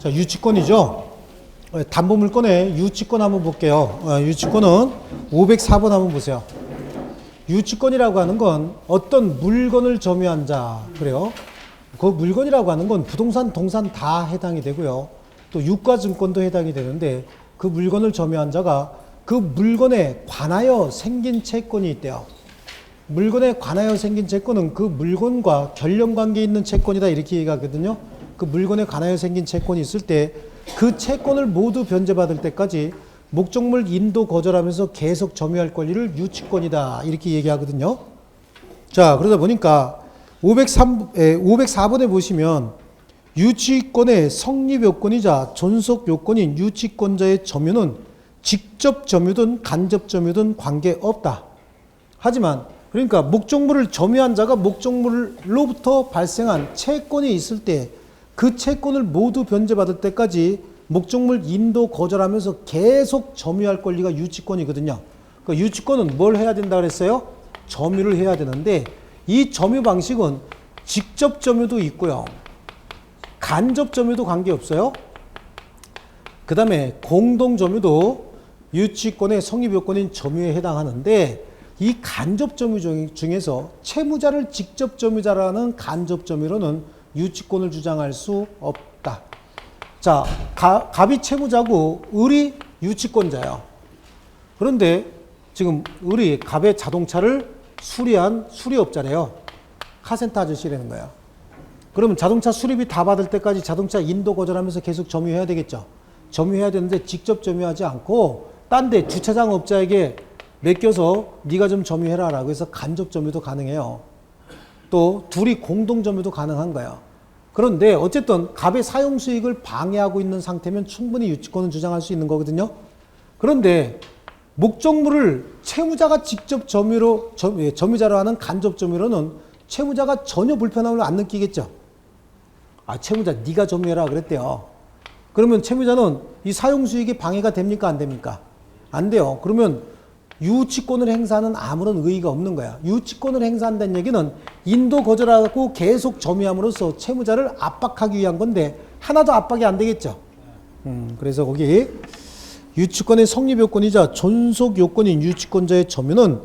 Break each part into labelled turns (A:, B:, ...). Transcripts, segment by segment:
A: 자, 유치권이죠. 담보물권의 유치권 한번 볼게요. 유치권은 504번 한번 보세요. 유치권이라고 하는 건 어떤 물건을 점유한 자, 그래요. 그 물건이라고 하는 건 부동산, 동산 다 해당이 되고요. 또 유가증권도 해당이 되는데 그 물건을 점유한 자가 그 물건에 관하여 생긴 채권이 있대요. 물건에 관하여 생긴 채권은 그 물건과 결연관계 있는 채권이다 이렇게 얘기하거든요. 그 물건에 관하여 생긴 채권이 있을 때 그 채권을 모두 변제받을 때까지 목적물 인도 거절하면서 계속 점유할 권리를 유치권이다 이렇게 얘기하거든요. 자, 그러다 보니까 504번에 보시면 유치권의 성립 요건이자 존속 요건인 유치권자의 점유는 직접 점유든 간접 점유든 관계없다. 하지만 그러니까 목적물을 점유한 자가 목적물로부터 발생한 채권이 있을 때 그 채권을 모두 변제받을 때까지 목적물 인도 거절하면서 계속 점유할 권리가 유치권이거든요. 그러니까 유치권은 뭘 해야 된다 그랬어요? 점유를 해야 되는데 이 점유 방식은 직접 점유도 있고요. 간접 점유도 관계없어요. 그 다음에 공동 점유도 유치권의 성립 요건인 점유에 해당하는데 이 간접 점유 중에서 채무자를 직접 점유자라는 간접 점유로는 유치권을 주장할 수 없다. 자, 갑이 채무자고 을이 유치권자예요. 그런데 지금 을이 갑의 자동차를 수리한 수리업자래요. 카센터 아저씨라는 거예요. 그러면 자동차 수리비 다 받을 때까지 자동차 인도 거절하면서 계속 점유해야 되겠죠. 점유해야 되는데 직접 점유하지 않고 딴 데 주차장 업자에게 맡겨서 네가 좀 점유해라 라고 해서 간접 점유도 가능해요. 또 둘이 공동 점유도 가능한 거예요. 그런데 어쨌든 갑의 사용 수익을 방해하고 있는 상태면 충분히 유치권을 주장할 수 있는 거거든요. 그런데 목적물을 채무자가 직접 점유자로 하는 간접 점유로는 채무자가 전혀 불편함을 안 느끼겠죠. 아, 채무자 네가 점유해라 그랬대요. 그러면 채무자는 이 사용 수익이 방해가 됩니까 안 됩니까? 안 돼요. 그러면 유치권을 행사하는 아무런 의의가 없는 거야. 유치권을 행사한다는 얘기는 인도 거절하고 계속 점유함으로써 채무자를 압박하기 위한 건데 하나도 압박이 안 되겠죠. 그래서 거기 유치권의 성립 요건이자 존속 요건인 유치권자의 점유는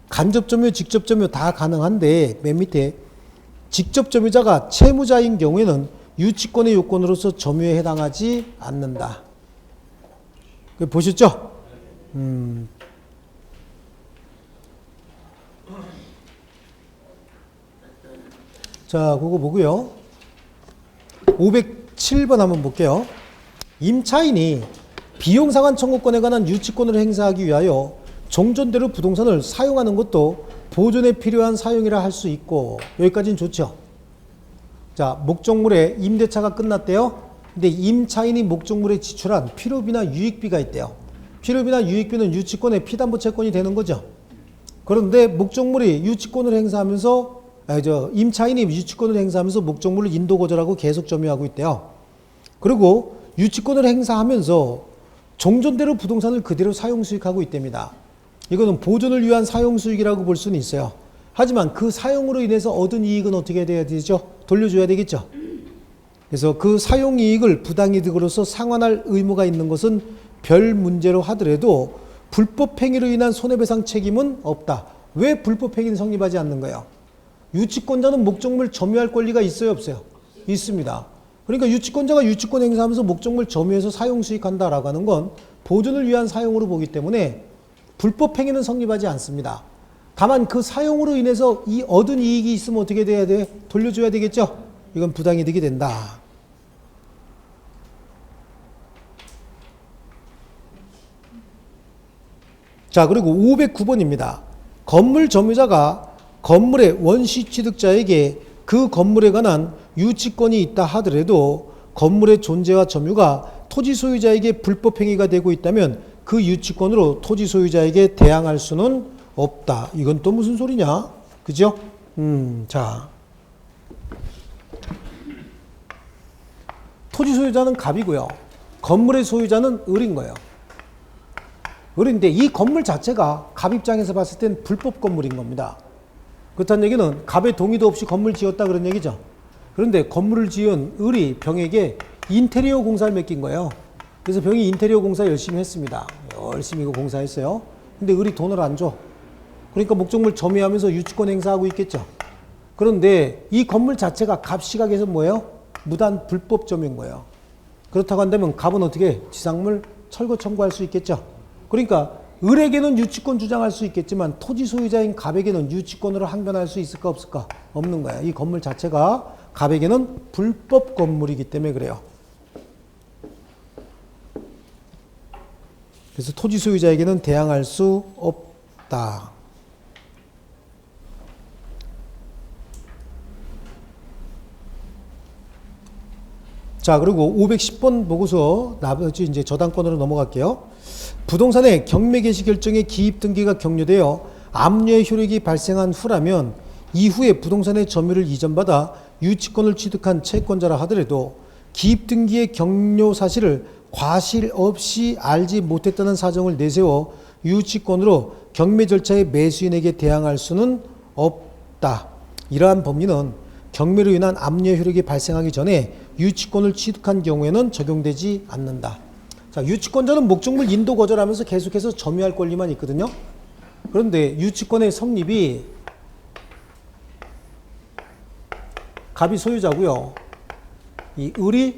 A: 간접 점유, 직접 점유 다 가능한데 맨 밑에 직접 점유자가 채무자인 경우에는 유치권의 요건으로서 점유에 해당하지 않는다. 보셨죠? 자, 그거 보고요. 507번 한번 볼게요. 임차인이 비용상환 청구권에 관한 유치권을 행사하기 위하여 종전대로 부동산을 사용하는 것도 보존에 필요한 사용이라 할 수 있고 여기까지는 좋죠. 자, 목적물의 임대차가 끝났대요. 근데 임차인이 목적물에 지출한 필요비나 유익비가 있대요. 필요비나 유익비는 유치권의 피담보 채권이 되는 거죠. 그런데 목적물이 유치권을 행사하면서 임차인이 유치권을 행사하면서 목적물을 인도 거절하고 계속 점유하고 있대요. 그리고 유치권을 행사하면서 종전대로 부동산을 그대로 사용 수익하고 있답니다. 이거는 보존을 위한 사용 수익이라고 볼 수는 있어요. 하지만 그 사용으로 인해서 얻은 이익은 어떻게 돼야 되죠? 돌려줘야 되겠죠. 그래서 그 사용 이익을 부당이득으로서 상환할 의무가 있는 것은 별 문제로 하더라도 불법 행위로 인한 손해배상 책임은 없다. 왜 불법 행위는 성립하지 않는 거예요? 유치권자는 목적물 점유할 권리가 있어요, 없어요? 있습니다. 그러니까 유치권자가 유치권 행사하면서 목적물 점유해서 사용 수익한다라고 하는 건 보존을 위한 사용으로 보기 때문에 불법 행위는 성립하지 않습니다. 다만 그 사용으로 인해서 이 얻은 이익이 있으면 어떻게 돼야 돼? 돌려줘야 되겠죠? 이건 부당이득이 된다. 자, 그리고 509번입니다. 건물 점유자가 건물의 원시 취득자에게 그 건물에 관한 유치권이 있다 하더라도 건물의 존재와 점유가 토지 소유자에게 불법 행위가 되고 있다면 그 유치권으로 토지 소유자에게 대항할 수는 없다. 이건 또 무슨 소리냐? 그죠? 자. 토지 소유자는 갑이고요. 건물의 소유자는 을인 거예요. 을인데 이 건물 자체가 갑 입장에서 봤을 땐 불법 건물인 겁니다. 그렇다는 얘기는 갑의 동의도 없이 건물 지었다 그런 얘기죠. 그런데 건물을 지은 을이 병에게 인테리어 공사를 맡긴 거예요. 그래서 병이 인테리어 공사 열심히 했습니다. 열심히 이거 공사했어요. 근데 을이 돈을 안 줘. 그러니까 목적물 점유하면서 유치권 행사하고 있겠죠. 그런데 이 건물 자체가 갑 시각에서 뭐예요? 무단 불법 점유인 거예요. 그렇다고 한다면 갑은 어떻게 지상물 철거 청구할 수 있겠죠. 그러니까 을에게는 유치권 주장할 수 있겠지만 토지 소유자인 갑에게는 유치권으로 항변할 수 있을까 없을까? 없는 거야. 이 건물 자체가 갑에게는 불법 건물이기 때문에 그래요. 그래서 토지 소유자에게는 대항할 수 없다. 자, 그리고 510번 보고서 나머지 이제 저당권으로 넘어갈게요. 부동산의 경매 개시 결정의 기입 등기가 격려되어 압류의 효력이 발생한 후라면 이후에 부동산의 점유를 이전받아 유치권을 취득한 채권자라 하더라도 기입 등기의 격려 사실을 과실 없이 알지 못했다는 사정을 내세워 유치권으로 경매 절차의 매수인에게 대항할 수는 없다. 이러한 법리는 경매로 인한 압류의 효력이 발생하기 전에 유치권을 취득한 경우에는 적용되지 않는다. 자, 유치권자는 목적물 인도 거절하면서 계속해서 점유할 권리만 있거든요. 그런데 유치권의 성립이 갑이 소유자고요. 이 을이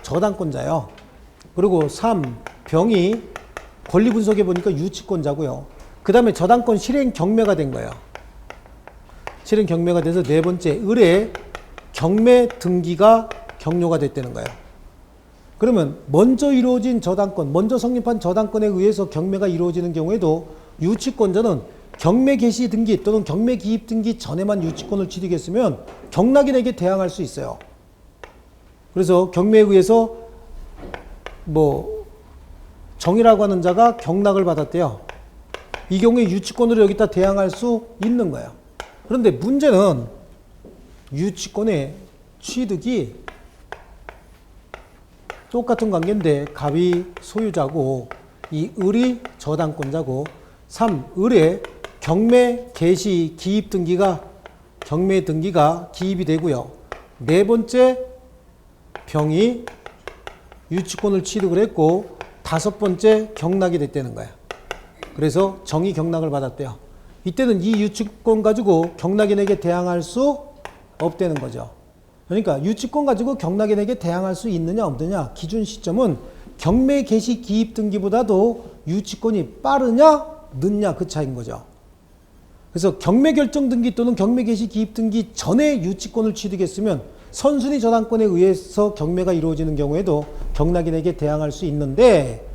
A: 저당권자예요. 그리고 3, 병이 권리 분석해 보니까 유치권자고요. 그 다음에 저당권 실행 경매가 된 거예요. 실행 경매가 돼서 네 번째, 을의 경매 등기가 격려가 됐다는 거예요. 그러면 먼저 이루어진 저당권, 먼저 성립한 저당권에 의해서 경매가 이루어지는 경우에도 유치권자는 경매 개시 등기 또는 경매 기입 등기 전에만 유치권을 취득했으면 경락인에게 대항할 수 있어요. 그래서 경매에 의해서 정이라고 하는 자가 경락을 받았대요. 이 경우에 유치권으로 여기다 대항할 수 있는 거예요. 그런데 문제는 유치권의 취득이 똑같은 관계인데 갑이 소유자고 이 을이 저당권자고 3. 을의 경매 개시 기입 등기가 경매 등기가 기입이 되고요. 네 번째 병이 유치권을 취득을 했고 다섯 번째 경락이 됐다는 거예요. 그래서 정이 경락을 받았대요. 이때는 이 유치권 가지고 경락인에게 대항할 수 없다는 거죠. 그러니까 유치권 가지고 경락인에게 대항할 수 있느냐 없느냐 기준 시점은 경매 개시 기입 등기보다도 유치권이 빠르냐 늦냐 그 차이인 거죠. 그래서 경매 결정 등기 또는 경매 개시 기입 등기 전에 유치권을 취득했으면 선순위 저당권에 의해서 경매가 이루어지는 경우에도 경락인에게 대항할 수 있는데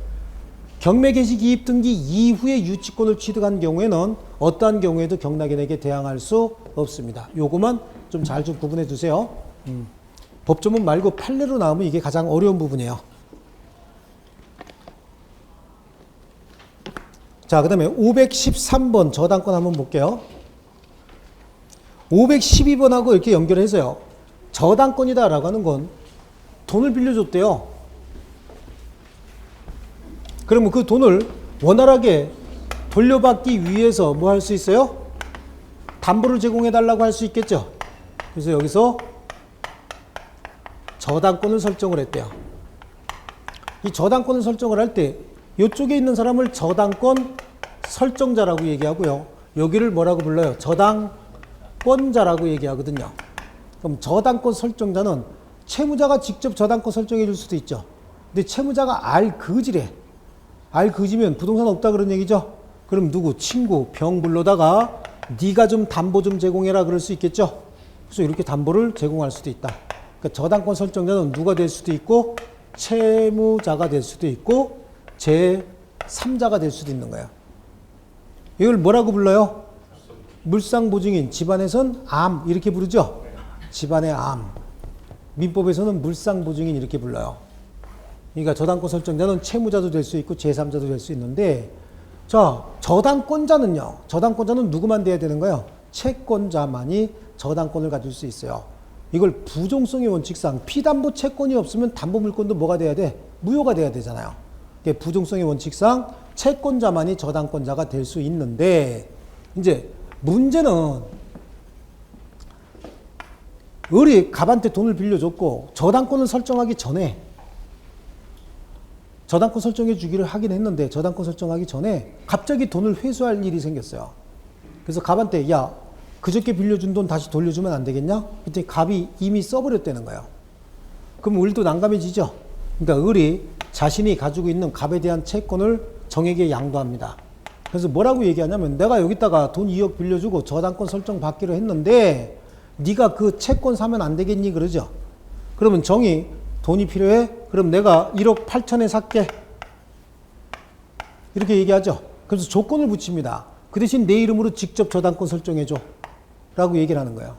A: 경매 개시 기입 등기 이후에 유치권을 취득한 경우에는 어떠한 경우에도 경락인에게 대항할 수 없습니다. 요거만 좀 잘 좀 구분해 두세요. 법조문 말고 판례로 나오면 이게 가장 어려운 부분이에요. 자, 그 다음에 513번 저당권 한번 볼게요. 512번하고 이렇게 연결해서요. 저당권이다라고 하는 건 돈을 빌려줬대요. 그러면 그 돈을 원활하게 돌려받기 위해서 뭐 할 수 있어요? 담보를 제공해달라고 할 수 있겠죠. 그래서 여기서 저당권을 설정을 했대요. 이 저당권을 설정을 할 때 이쪽에 있는 사람을 저당권 설정자라고 얘기하고요. 여기를 뭐라고 불러요? 저당권자라고 얘기하거든요. 그럼 저당권 설정자는 채무자가 직접 저당권 설정해 줄 수도 있죠. 근데 채무자가 알그지래. 알그지면 부동산 없다 그런 얘기죠. 그럼 누구? 친구, 병 불러다가 네가 좀 담보 좀 제공해라 그럴 수 있겠죠. 그래서 이렇게 담보를 제공할 수도 있다. 그러니까 저당권 설정자는 누가 될 수도 있고 채무자가 될 수도 있고 제3자가 될 수도 있는 거예요. 이걸 뭐라고 불러요? 물상보증인, 집안에선 암 이렇게 부르죠. 집안의 암. 민법에서는 물상보증인 이렇게 불러요. 그러니까 저당권 설정자는 채무자도 될 수 있고 제3자도 될 수 있는데 자, 저당권자는요. 저당권자는 누구만 돼야 되는 거예요? 채권자만이 저당권을 가질 수 있어요. 이걸 부종성의 원칙상 피담보 채권이 없으면 담보 물권도 뭐가 돼야 돼? 무효가 돼야 되잖아요. 부종성의 원칙상 채권자만이 저당권자가 될 수 있는데 이제 문제는 을이 갑한테 돈을 빌려줬고 저당권을 설정하기 전에 저당권 설정해 주기를 하긴 했는데 저당권 설정하기 전에 갑자기 돈을 회수할 일이 생겼어요. 그래서 갑한테 야 그저께 빌려준 돈 다시 돌려주면 안 되겠냐? 그때 갑이 이미 써버렸다는 거예요. 그럼 을도 난감해지죠. 그러니까 을이 자신이 가지고 있는 갑에 대한 채권을 정에게 양도합니다. 그래서 뭐라고 얘기하냐면 내가 여기다가 돈 2억 빌려주고 저당권 설정 받기로 했는데 네가 그 채권 사면 안 되겠니? 그러죠. 그러면 정이 돈이 필요해? 그럼 내가 1억 8천에 살게. 이렇게 얘기하죠. 그래서 조건을 붙입니다. 그 대신 내 이름으로 직접 저당권 설정해줘. 라고 얘기를 하는 거예요.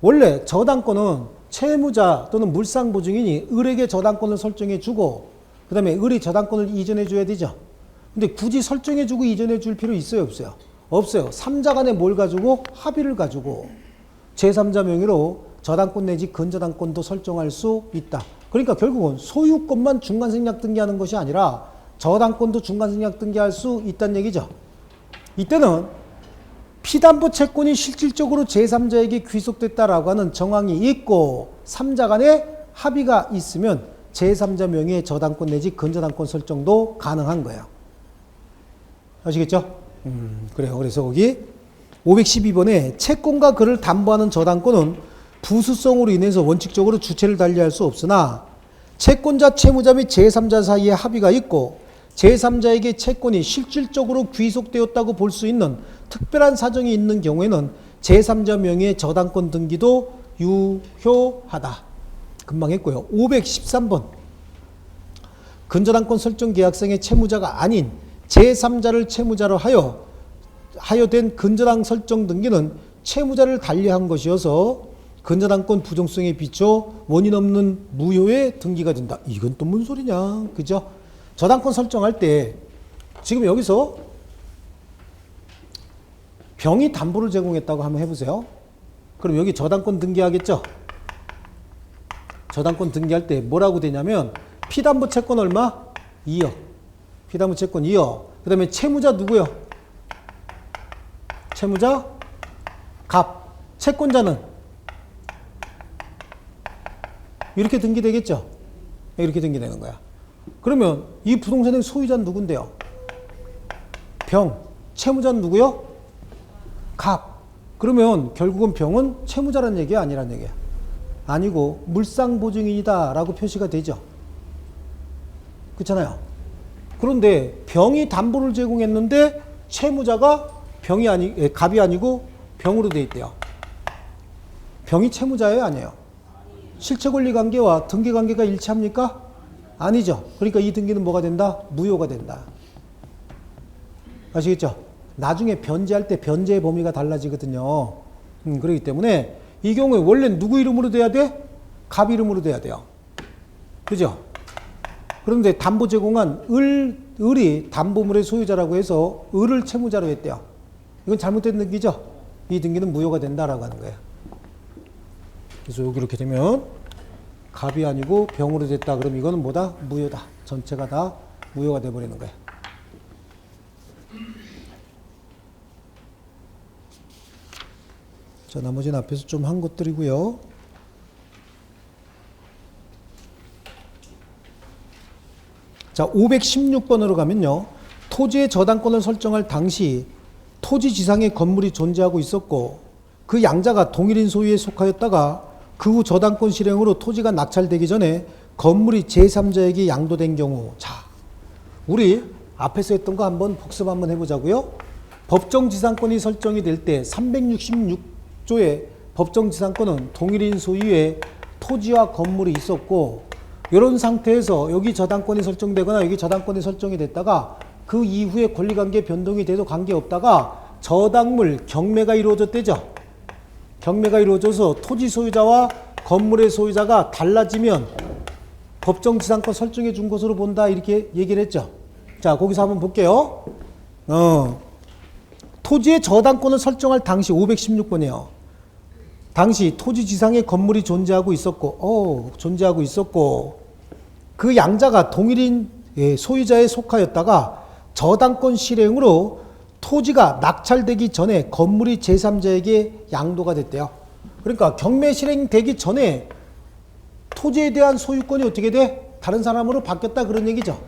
A: 원래 저당권은 채무자 또는 물상보증인이 을에게 저당권을 설정해주고 그 다음에 을이 저당권을 이전해줘야 되죠. 근데 굳이 설정해주고 이전해줄 필요 있어요? 없어요? 없어요. 3자 간에 뭘 가지고? 합의를 가지고 제3자 명의로 저당권 내지 근저당권도 설정할 수 있다. 그러니까 결국은 소유권만 중간생략 등기하는 것이 아니라 저당권도 중간생략 등기할 수 있다는 얘기죠. 이때는 피담보 채권이 실질적으로 제3자에게 귀속됐다라고 하는 정황이 있고 3자 간에 합의가 있으면 제3자 명의의 저당권 내지 근저당권 설정도 가능한 거예요. 아시겠죠? 그래요. 그래서 거기 512번에 채권과 그를 담보하는 저당권은 부수성으로 인해서 원칙적으로 주체를 달리할 수 없으나 채권자, 채무자 및 제3자 사이에 합의가 있고 제3자에게 채권이 실질적으로 귀속되었다고 볼 수 있는 특별한 사정이 있는 경우에는 제3자 명의의 저당권 등기도 유효하다. 금방 했고요. 513번 근저당권 설정 계약상의 채무자가 아닌 제3자를 채무자로 하여 된 근저당 설정 등기는 채무자를 달리한 것이어서 근저당권 부정성에 비춰 원인 없는 무효의 등기가 된다. 이건 또 뭔 소리냐. 그죠? 저당권 설정할 때 지금 여기서 병이 담보를 제공했다고 한번 해보세요. 그럼 여기 저당권 등기하겠죠? 저당권 등기할 때 뭐라고 되냐면 피담보 채권 얼마? 2억. 피담보 채권 2억. 그 다음에 채무자 누구요? 채무자 갑. 채권자는 이렇게 등기되겠죠? 이렇게 등기되는 거야. 그러면 이 부동산의 소유자는 누군데요? 병. 채무자는 누구요? 갑. 그러면 결국은 병은 채무자라는 얘기야? 아니란 얘기야? 아니고 물상보증인이다 라고 표시가 되죠. 그렇잖아요. 그런데 병이 담보를 제공했는데 채무자가 갑이 아니고 병으로 돼 있대요. 병이 채무자예요? 아니에요? 실체권리관계와 등기관계가 일치합니까? 아니죠. 그러니까 이 등기는 뭐가 된다? 무효가 된다. 아시겠죠? 나중에 변제할 때 변제의 범위가 달라지거든요. 그렇기 때문에 이 경우에 원래 누구 이름으로 돼야 돼? 갑 이름으로 돼야 돼요. 그죠? 그런데 담보 제공한 을이 담보물의 소유자라고 해서 을을 채무자로 했대요. 이건 잘못된 등기죠? 이 등기는 무효가 된다라고 하는 거예요. 그래서 여기 이렇게 되면 갑이 아니고 병으로 됐다. 그럼 이거는 뭐다? 무효다. 전체가 다 무효가 돼버리는 거예요. 자, 나머지는 앞에서 좀 한 것들이고요. 자, 516번으로 가면요. 토지의 저당권을 설정할 당시 토지 지상에 건물이 존재하고 있었고 그 양자가 동일인 소유에 속하였다가 그 후 저당권 실행으로 토지가 낙찰되기 전에 건물이 제3자에게 양도된 경우. 자, 우리 앞에서 했던 거 한번 복습 한번 해보자고요. 법정지상권이 설정이 될 때 366조의 법정지상권은 동일인 소유의 토지와 건물이 있었고 이런 상태에서 여기 저당권이 설정되거나 여기 저당권이 설정이 됐다가 그 이후에 권리관계 변동이 돼도 관계없다가 저당물 경매가 이루어졌대죠. 경매가 이루어져서 토지 소유자와 건물의 소유자가 달라지면 법정지상권 설정해 준 것으로 본다 이렇게 얘기를 했죠. 자, 거기서 한번 볼게요. 토지의 저당권을 설정할 당시 516번이에요. 당시 토지 지상에 건물이 존재하고 있었고 그 양자가 동일인 소유자에 속하였다가 저당권 실행으로 토지가 낙찰되기 전에 건물이 제3자에게 양도가 됐대요. 그러니까 경매 실행되기 전에 토지에 대한 소유권이 어떻게 돼? 다른 사람으로 바뀌었다 그런 얘기죠.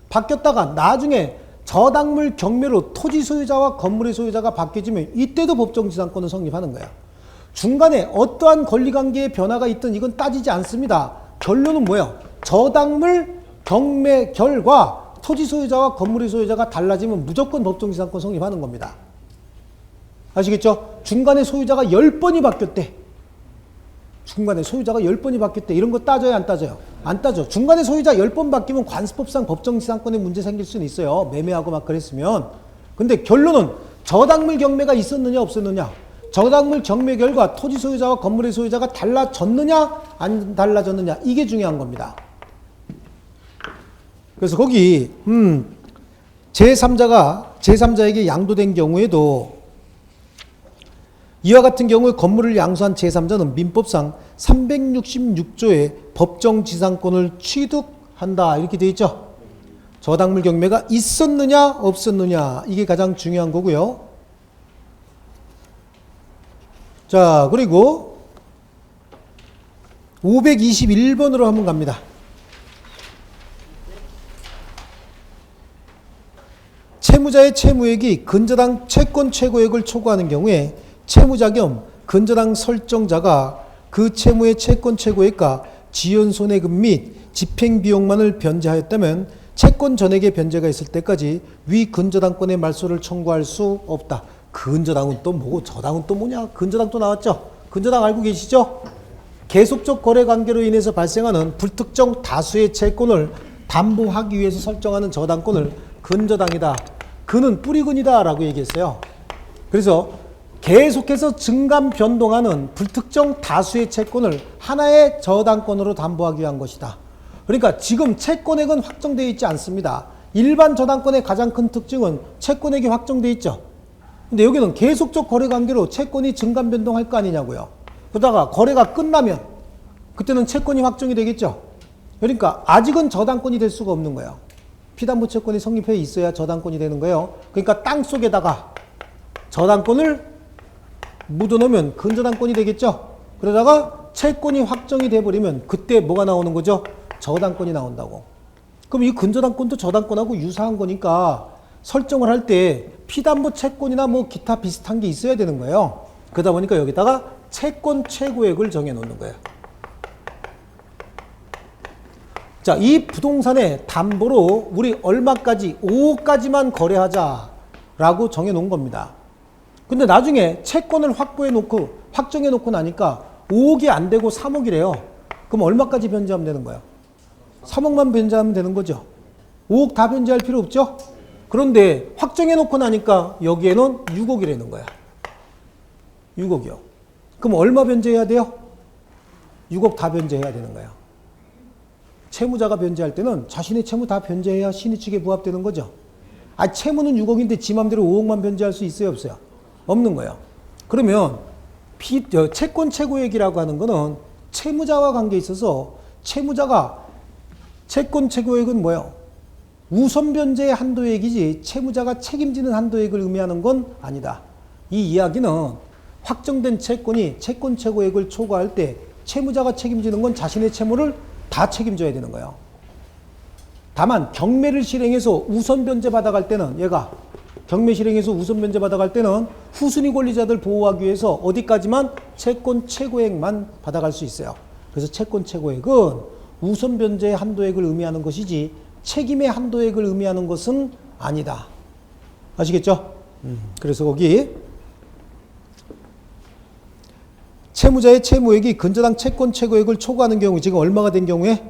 A: 바뀌었다가 나중에 저당물 경매로 토지 소유자와 건물의 소유자가 바뀌어지면 이때도 법정지상권은 성립하는 거야. 중간에 어떠한 권리관계의 변화가 있든 이건 따지지 않습니다. 결론은 뭐예요? 저당물 경매 결과 토지 소유자와 건물의 소유자가 달라지면 무조건 법정지상권 성립하는 겁니다. 아시겠죠? 중간에 소유자가 10번이 바뀌었대. 중간에 소유자가 10번이 바뀌었대. 이런 거 따져요, 안 따져요? 안 따져. 중간에 소유자 10번 바뀌면 관습법상 법정지상권에 문제 생길 수는 있어요. 매매하고 막 그랬으면. 근데 결론은 저당물 경매가 있었느냐 없었느냐. 저당물 경매 결과 토지 소유자와 건물의 소유자가 달라졌느냐 안 달라졌느냐. 이게 중요한 겁니다. 그래서 거기 제3자에게 양도된 경우에도 이와 같은 경우에 건물을 양수한 제3자는 민법상 366조의 법정지상권을 취득한다 이렇게 되어 있죠. 저당물 경매가 있었느냐 없었느냐 이게 가장 중요한 거고요. 자, 그리고 521번으로 한번 갑니다. 채무자의 채무액이 근저당 채권 최고액을 초과하는 경우에 채무자 겸 근저당 설정자가 그 채무의 채권 최고액과 지연 손해금 및 집행비용만을 변제하였다면 채권 전액의 변제가 있을 때까지 위 근저당권의 말소를 청구할 수 없다. 근저당은 또 뭐고 저당은 또 뭐냐? 근저당 또 나왔죠? 근저당 알고 계시죠? 계속적 거래 관계로 인해서 발생하는 불특정 다수의 채권을 담보하기 위해서 설정하는 저당권을 근저당이다. 근은 뿌리근이다 라고 얘기했어요. 그래서 계속해서 증감 변동하는 불특정 다수의 채권을 하나의 저당권으로 담보하기 위한 것이다. 그러니까 지금 채권액은 확정되어 있지 않습니다. 일반 저당권의 가장 큰 특징은 채권액이 확정되어 있죠. 근데 여기는 계속적 거래 관계로 채권이 증감 변동할 거 아니냐고요. 그러다가 거래가 끝나면 그때는 채권이 확정이 되겠죠. 그러니까 아직은 저당권이 될 수가 없는 거예요. 피담보 채권이 성립해 있어야 저당권이 되는 거예요. 그러니까 땅 속에다가 저당권을 묻어놓으면 근저당권이 되겠죠. 그러다가 채권이 확정이 돼버리면 그때 뭐가 나오는 거죠? 저당권이 나온다고. 그럼 이 근저당권도 저당권하고 유사한 거니까 설정을 할 때 피담보 채권이나 뭐 기타 비슷한 게 있어야 되는 거예요. 그러다 보니까 여기다가 채권 최고액을 정해 놓는 거예요. 자, 이 부동산의 담보로 우리 얼마까지 5억까지만 거래하자라고 정해 놓은 겁니다. 근데 나중에 채권을 확보해 놓고 확정해 놓고 나니까 5억이 안 되고 3억이래요. 그럼 얼마까지 변제하면 되는 거예요? 3억만 변제하면 되는 거죠. 5억 다 변제할 필요 없죠? 그런데 확정해 놓고 나니까 여기에는 6억이라는 거야. 6억이요. 그럼 얼마 변제해야 돼요? 6억 다 변제해야 되는 거야. 채무자가 변제할 때는 자신의 채무 다 변제해야 신의 측에 부합되는 거죠. 아, 채무는 6억인데 지 맘대로 5억만 변제할 수 있어요, 없어요? 없는 거예요. 그러면 채권 최고액이라고 하는 거는 채무자와 관계에 있어서 채무자가 채권 최고액은 뭐예요? 우선 변제의 한도액이지 채무자가 책임지는 한도액을 의미하는 건 아니다. 이 이야기는 확정된 채권이 채권 최고액을 초과할 때 채무자가 책임지는 건 자신의 채무를 다 책임져야 되는 거예요. 다만 경매를 실행해서 우선 변제 받아갈 때는 얘가 경매 실행해서 우선 변제 받아갈 때는 후순위 권리자들 보호하기 위해서 어디까지만 채권 최고액만 받아갈 수 있어요. 그래서 채권 최고액은 우선 변제의 한도액을 의미하는 것이지 책임의 한도액을 의미하는 것은 아니다. 아시겠죠? 그래서 거기 채무자의 채무액이 근저당 채권 최고액을 초과하는 경우 지금 얼마가 된 경우에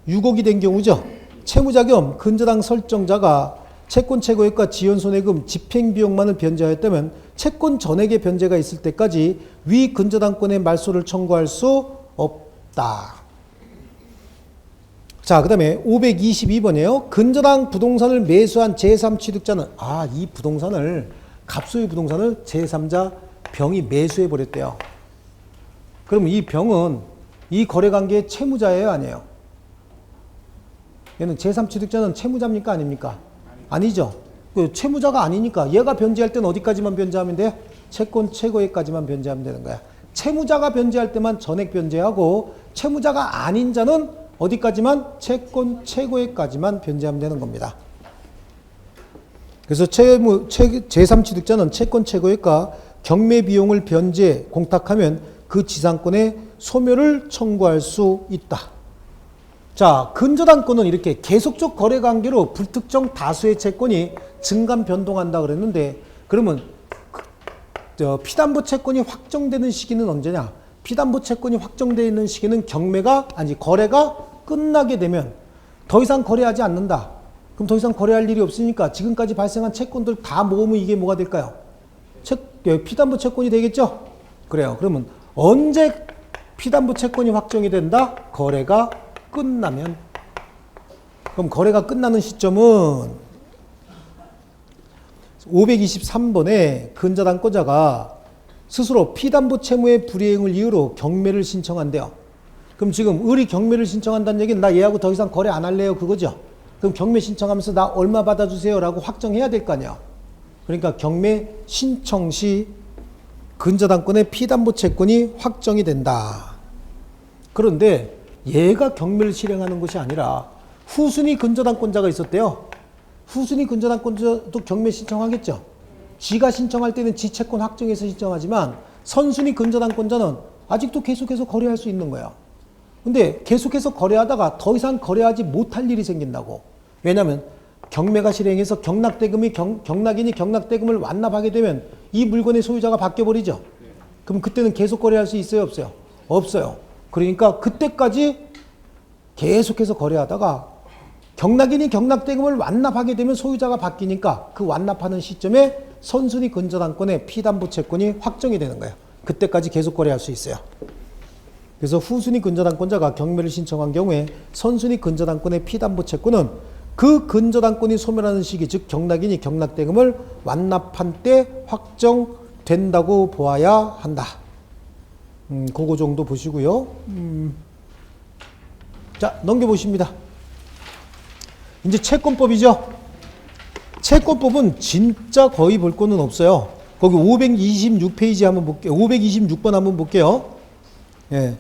A: 6억이 된 경우죠. 채무자 겸 근저당 설정자가 채권 최고액과 지연 손해금 집행비용만을 변제하였다면 채권 전액의 변제가 있을 때까지 위 근저당권의 말소를 청구할 수 없다. 자, 그 다음에 522번이에요. 근저당 부동산을 매수한 제3취득자는 이 부동산을 갑소유 부동산을 제3자 병이 매수해버렸대요. 그럼 이 병은 이 거래관계의 채무자예요, 아니에요? 얘는 제3취득자는 채무자입니까, 아닙니까? 아니죠. 그 채무자가 아니니까 얘가 변제할 때는 어디까지만 변제하면 돼요? 채권 최고액까지만 변제하면 되는 거야. 채무자가 변제할 때만 전액 변제하고 채무자가 아닌 자는 어디까지만? 채권 최고액까지만 변제하면 되는 겁니다. 그래서 제3취득자는 채권 최고액과 경매 비용을 변제, 공탁하면 그 지상권의 소멸을 청구할 수 있다. 자, 근저당권은 이렇게 계속적 거래 관계로 불특정 다수의 채권이 증감 변동한다 그랬는데, 그러면 피담보 채권이 확정되는 시기는 언제냐? 피담보 채권이 확정되어 있는 시기는 거래가 끝나게 되면 더 이상 거래하지 않는다. 그럼 더 이상 거래할 일이 없으니까 지금까지 발생한 채권들 다 모으면 이게 뭐가 될까요? 피담보 채권이 되겠죠? 그래요. 그러면 언제 피담보 채권이 확정이 된다? 거래가 끝나면. 그럼 거래가 끝나는 시점은 523번에 근저당권자가 스스로 피담보 채무의 불이행을 이유로 경매를 신청한대요. 그럼 지금 을이 경매를 신청한다는 얘기는 나 얘하고 더 이상 거래 안 할래요 그거죠? 그럼 경매 신청하면서 나 얼마 받아주세요 라고 확정해야 될 거 아니야. 그러니까 경매 신청 시 근저당권의 피담보 채권이 확정이 된다. 그런데 얘가 경매를 실행하는 것이 아니라 후순위 근저당권자가 있었대요. 후순위 근저당권자도 경매 신청하겠죠. 지가 신청할 때는 지 채권 확정해서 신청하지만 선순위 근저당권자는 아직도 계속해서 거래할 수 있는 거야. 근데 계속해서 거래하다가 더 이상 거래하지 못할 일이 생긴다고. 왜냐하면 경매가 실행해서 경락인이 경락대금을 완납하게 되면 이 물건의 소유자가 바뀌어버리죠. 그럼 그때는 계속 거래할 수 있어요 없어요? 없어요. 그러니까 그때까지 계속해서 거래하다가 경락인이 경락대금을 완납하게 되면 소유자가 바뀌니까 그 완납하는 시점에 선순위 근저당권의 피담보 채권이 확정이 되는 거예요. 그때까지 계속 거래할 수 있어요. 그래서 후순위 근저당권자가 경매를 신청한 경우에 선순위 근저당권의 피담보 채권은 그 근저당권이 소멸하는 시기, 즉 경락인이 경락대금을 완납한 때 확정된다고 보아야 한다. 그거 정도 보시고요. 자, 넘겨보십니다. 이제 채권법이죠. 채권법은 진짜 거의 볼 거는 없어요. 거기 526페이지 한번 볼게요. 526번 한번 볼게요. 예.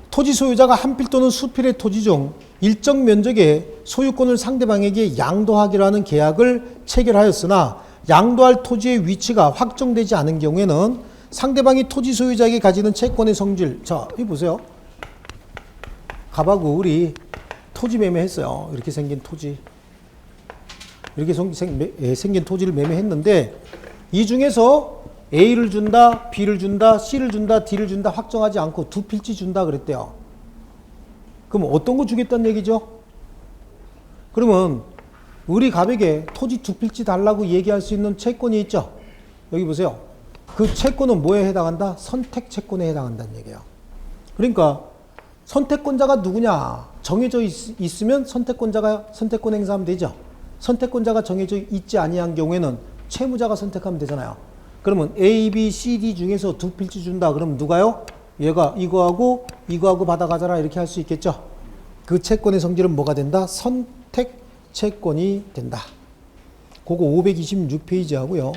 A: 토지 소유자가 한 필 또는 수필의 토지 중 일정 면적의 소유권을 상대방에게 양도하기로 하는 계약을 체결하였으나 양도할 토지의 위치가 확정되지 않은 경우에는 상대방이 토지 소유자에게 가지는 채권의 성질. 자, 이 보세요. 갑하고 을이 토지 매매했어요. 이렇게 생긴 토지. 이렇게 생긴 토지를 매매했는데 이 중에서 A를 준다, B를 준다, C를 준다, D를 준다 확정하지 않고 두 필지 준다 그랬대요. 그럼 어떤 거 주겠다는 얘기죠? 그러면 을이 갑에게 토지 두 필지 달라고 얘기할 수 있는 채권이 있죠? 여기 보세요. 그 채권은 뭐에 해당한다? 선택 채권에 해당한다는 얘기예요. 그러니까 선택권자가 누구냐? 정해져 있으면 선택권자가 선택권 행사하면 되죠. 선택권자가 정해져 있지 아니한 경우에는 채무자가 선택하면 되잖아요. 그러면 A, B, C, D 중에서 두 필지 준다. 그럼 누가요? 얘가 이거하고 받아가잖아. 이렇게 할 수 있겠죠. 그 채권의 성질은 뭐가 된다? 선택 채권이 된다. 그거 526페이지 하고요.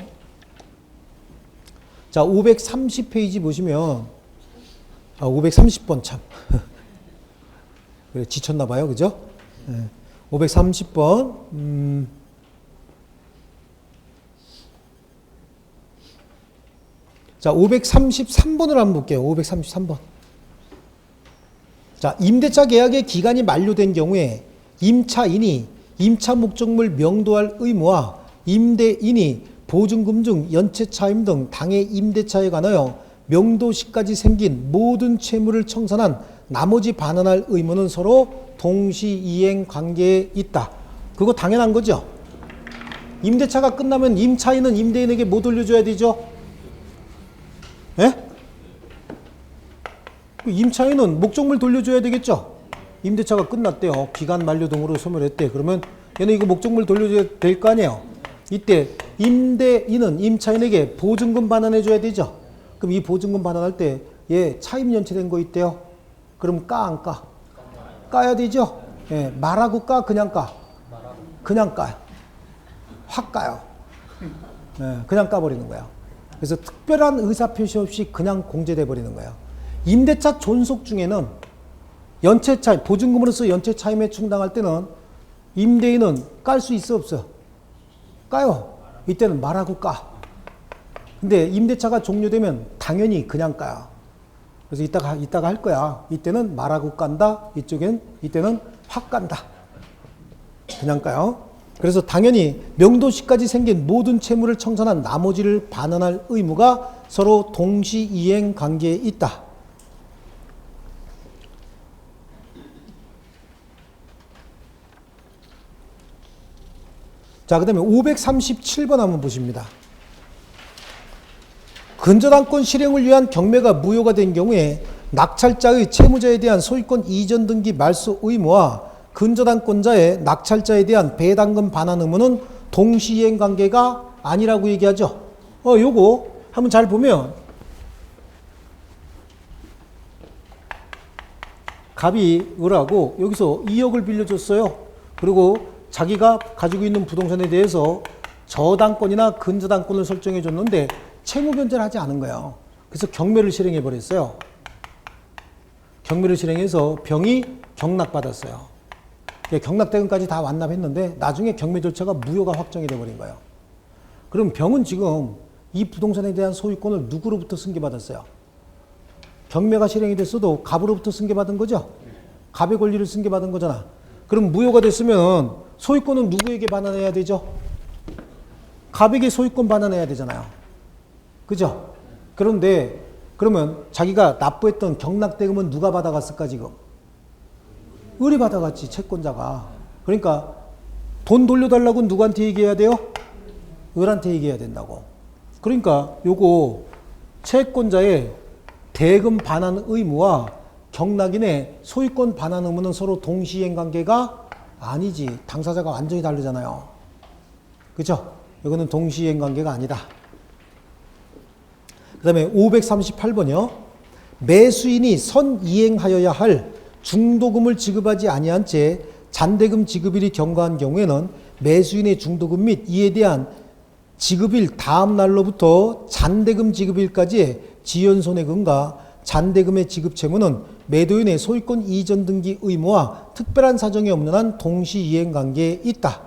A: 자, 530페이지 보시면 530번 참. 그래, 지쳤나 봐요. 그죠? 네. 530번. 자, 533번을 한번 볼게요. 533번. 자, 임대차 계약의 기간이 만료된 경우에 임차인이 임차 목적물 명도할 의무와 임대인이 보증금 중 연체차임 등 당해 임대차에 관하여 명도시까지 생긴 모든 채무를 청산한 나머지 반환할 의무는 서로 동시이행 관계에 있다. 그거 당연한 거죠. 임대차가 끝나면 임차인은 임대인에게 뭐 돌려줘야 되죠? 예? 임차인은 목적물 돌려줘야 되겠죠? 임대차가 끝났대요. 기간 만료 등으로 소멸했대. 그러면 얘는 이거 목적물 돌려줘야 될 거 아니에요? 이때 임대인은 임차인에게 보증금 반환해줘야 되죠? 그럼 이 보증금 반환할 때 얘 차임 연체된 거 있대요. 그럼 까 안 까? 까야 되죠? 예, 말하고 까 그냥 까? 그냥 까요. 확 까요. 예, 그냥 까버리는 거야. 그래서 특별한 의사표시 없이 그냥 공제돼 버리는 거예요. 임대차 존속 중에는 연체 차임, 보증금으로서 연체 차임에 충당할 때는 임대인은 깔 수 있어 없어? 까요. 이때는 말하고 까. 근데 임대차가 종료되면 당연히 그냥 까요. 그래서 이따가 할 거야. 이때는 말하고 깐다. 이때는 확 깐다. 그냥 까요. 그래서 당연히 명도시까지 생긴 모든 채무를 청산한 나머지를 반환할 의무가 서로 동시 이행 관계에 있다. 자, 그 다음에 537번 한번 보십니다. 근저당권 실행을 위한 경매가 무효가 된 경우에 낙찰자의 채무자에 대한 소유권 이전 등기 말소 의무와 근저당권자의 낙찰자에 대한 배당금 반환 의무는 동시이행 관계가 아니라고 얘기하죠. 요거 한번 잘 보면 갑이 을하고 여기서 2억을 빌려줬어요. 그리고 자기가 가지고 있는 부동산에 대해서 저당권이나 근저당권을 설정해 줬는데 채무 변제를 하지 않은 거예요. 그래서 경매를 실행해 버렸어요. 경매를 실행해서 병이 경락받았어요. 경락대금까지 다 완납했는데 나중에 경매 절차가 무효가 확정이 돼버린 거예요. 그럼 병은 지금 이 부동산에 대한 소유권을 누구로부터 승계받았어요? 경매가 실행이 됐어도 갑으로부터 승계받은 거죠? 갑의 권리를 승계받은 거잖아. 그럼 무효가 됐으면 소유권은 누구에게 반환해야 되죠? 갑에게 소유권 반환해야 되잖아요. 그죠? 그런데 그러면 자기가 납부했던 경락대금은 누가 받아갔을까 지금? 을이 받아갔지, 채권자가. 그러니까 돈 돌려달라고 누구한테 얘기해야 돼요? 을한테 얘기해야 된다고. 그러니까 요거 채권자의 대금 반환 의무와 경락인의 소유권 반환 의무는 서로 동시이행 관계가 아니지. 당사자가 완전히 다르잖아요. 그죠? 이거는 동시이행 관계가 아니다. 그 다음에 538번이요. 매수인이 선이행하여야 할 중도금을 지급하지 아니한 채 잔대금 지급일이 경과한 경우에는 매수인의 중도금 및 이에 대한 지급일 다음 날로부터 잔대금 지급일까지의 지연손해금과 잔대금의 지급 채무는 매도인의 소유권 이전 등기 의무와 특별한 사정이 없는 한 동시이행 관계에 있다.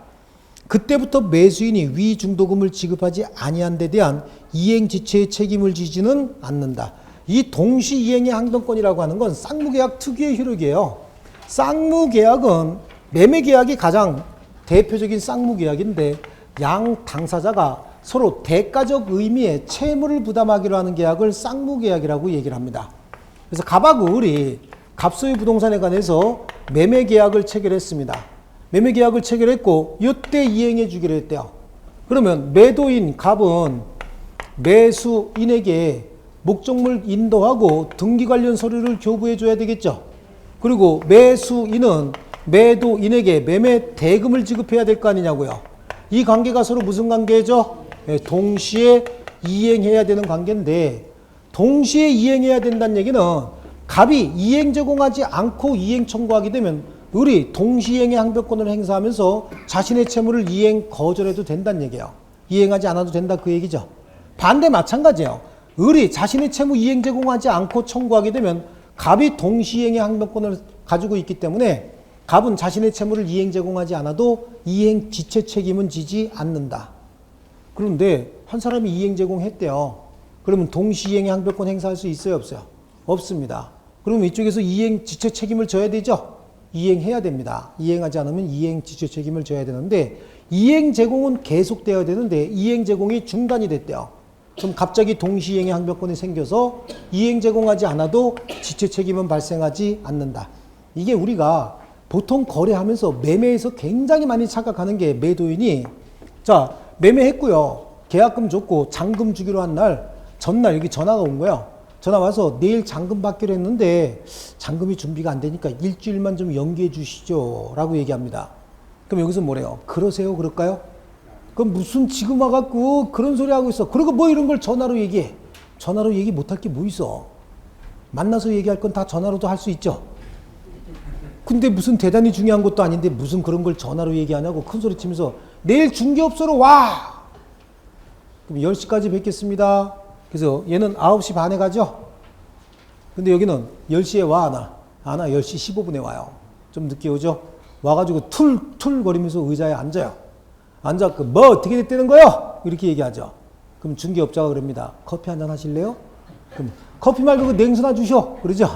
A: 그때부터 매수인이 위 중도금을 지급하지 아니한 데 대한 이행 지체의 책임을 지지는 않는다. 이 동시이행의 항변권이라고 하는 건 쌍무계약 특유의 효력이에요. 쌍무계약은 매매계약이 가장 대표적인 쌍무계약인데 양 당사자가 서로 대가적 의미의 채무를 부담하기로 하는 계약을 쌍무계약이라고 얘기를 합니다. 그래서 갑하고 을이 갑소유 부동산에 관해서 매매계약을 체결했습니다. 매매계약을 체결했고 이때 이행해 주기로 했대요. 그러면 매도인 갑은 매수인에게 목적물 인도하고 등기 관련 서류를 교부해 줘야 되겠죠. 그리고 매수인은 매도인에게 매매 대금을 지급해야 될 거 아니냐고요. 이 관계가 서로 무슨 관계죠? 동시에 이행해야 되는 관계인데 동시에 이행해야 된다는 얘기는 갑이 이행 제공하지 않고 이행 청구하게 되면 을이 동시이행의 항변권을 행사하면서 자신의 채무를 이행 거절해도 된다는 얘기예요. 이행하지 않아도 된다 그 얘기죠. 반대 마찬가지예요. 을이 자신의 채무 이행 제공하지 않고 청구하게 되면 갑이 동시이행의 항변권을 가지고 있기 때문에 갑은 자신의 채무를 이행 제공하지 않아도 이행 지체 책임은 지지 않는다. 그런데 한 사람이 이행 제공했대요. 그러면 동시이행의 항변권 행사할 수 있어요 없어요? 없습니다. 그러면 이쪽에서 이행 지체 책임을 져야 되죠? 이행해야 됩니다. 이행하지 않으면 이행 지체 책임을 져야 되는데 이행 제공은 계속되어야 되는데 이행 제공이 중단이 됐대요. 그럼 갑자기 동시이행의 항변권이 생겨서 이행 제공하지 않아도 지체 책임은 발생하지 않는다. 이게 우리가 보통 거래하면서 매매에서 굉장히 많이 착각하는 게 매도인이 자 매매했고요. 계약금 줬고 잔금 주기로 한 날 전날 여기 전화가 온 거예요. 전화 와서 내일 잔금 받기로 했는데 잔금이 준비가 안 되니까 일주일만 좀 연기해 주시죠 라고 얘기합니다. 그럼 여기서 뭐래요? 그러세요? 그럴까요? 그럼 무슨 지금 와갖고 그런 소리 하고 있어. 그리고 뭐 이런 걸 전화로 얘기해. 전화로 얘기 못할 게 뭐 있어. 만나서 얘기할 건 다 전화로도 할 수 있죠. 근데 무슨 대단히 중요한 것도 아닌데 무슨 그런 걸 전화로 얘기하냐고 큰 소리 치면서 내일 중개업소로 와. 그럼 10시까지 뵙겠습니다. 그래서 얘는 9시 반에 가죠. 근데 여기는 10시에 와, 안 와. 10시 15분에 와요. 좀 늦게 오죠. 와가지고 툴툴 거리면서 의자에 앉아요. 앉아, 뭐 어떻게 됐다는 거요? 이렇게 얘기하죠. 그럼 중개업자가 그럽니다. 커피 한잔 하실래요? 그럼 커피 말고 그 냉수나 주셔. 그러죠.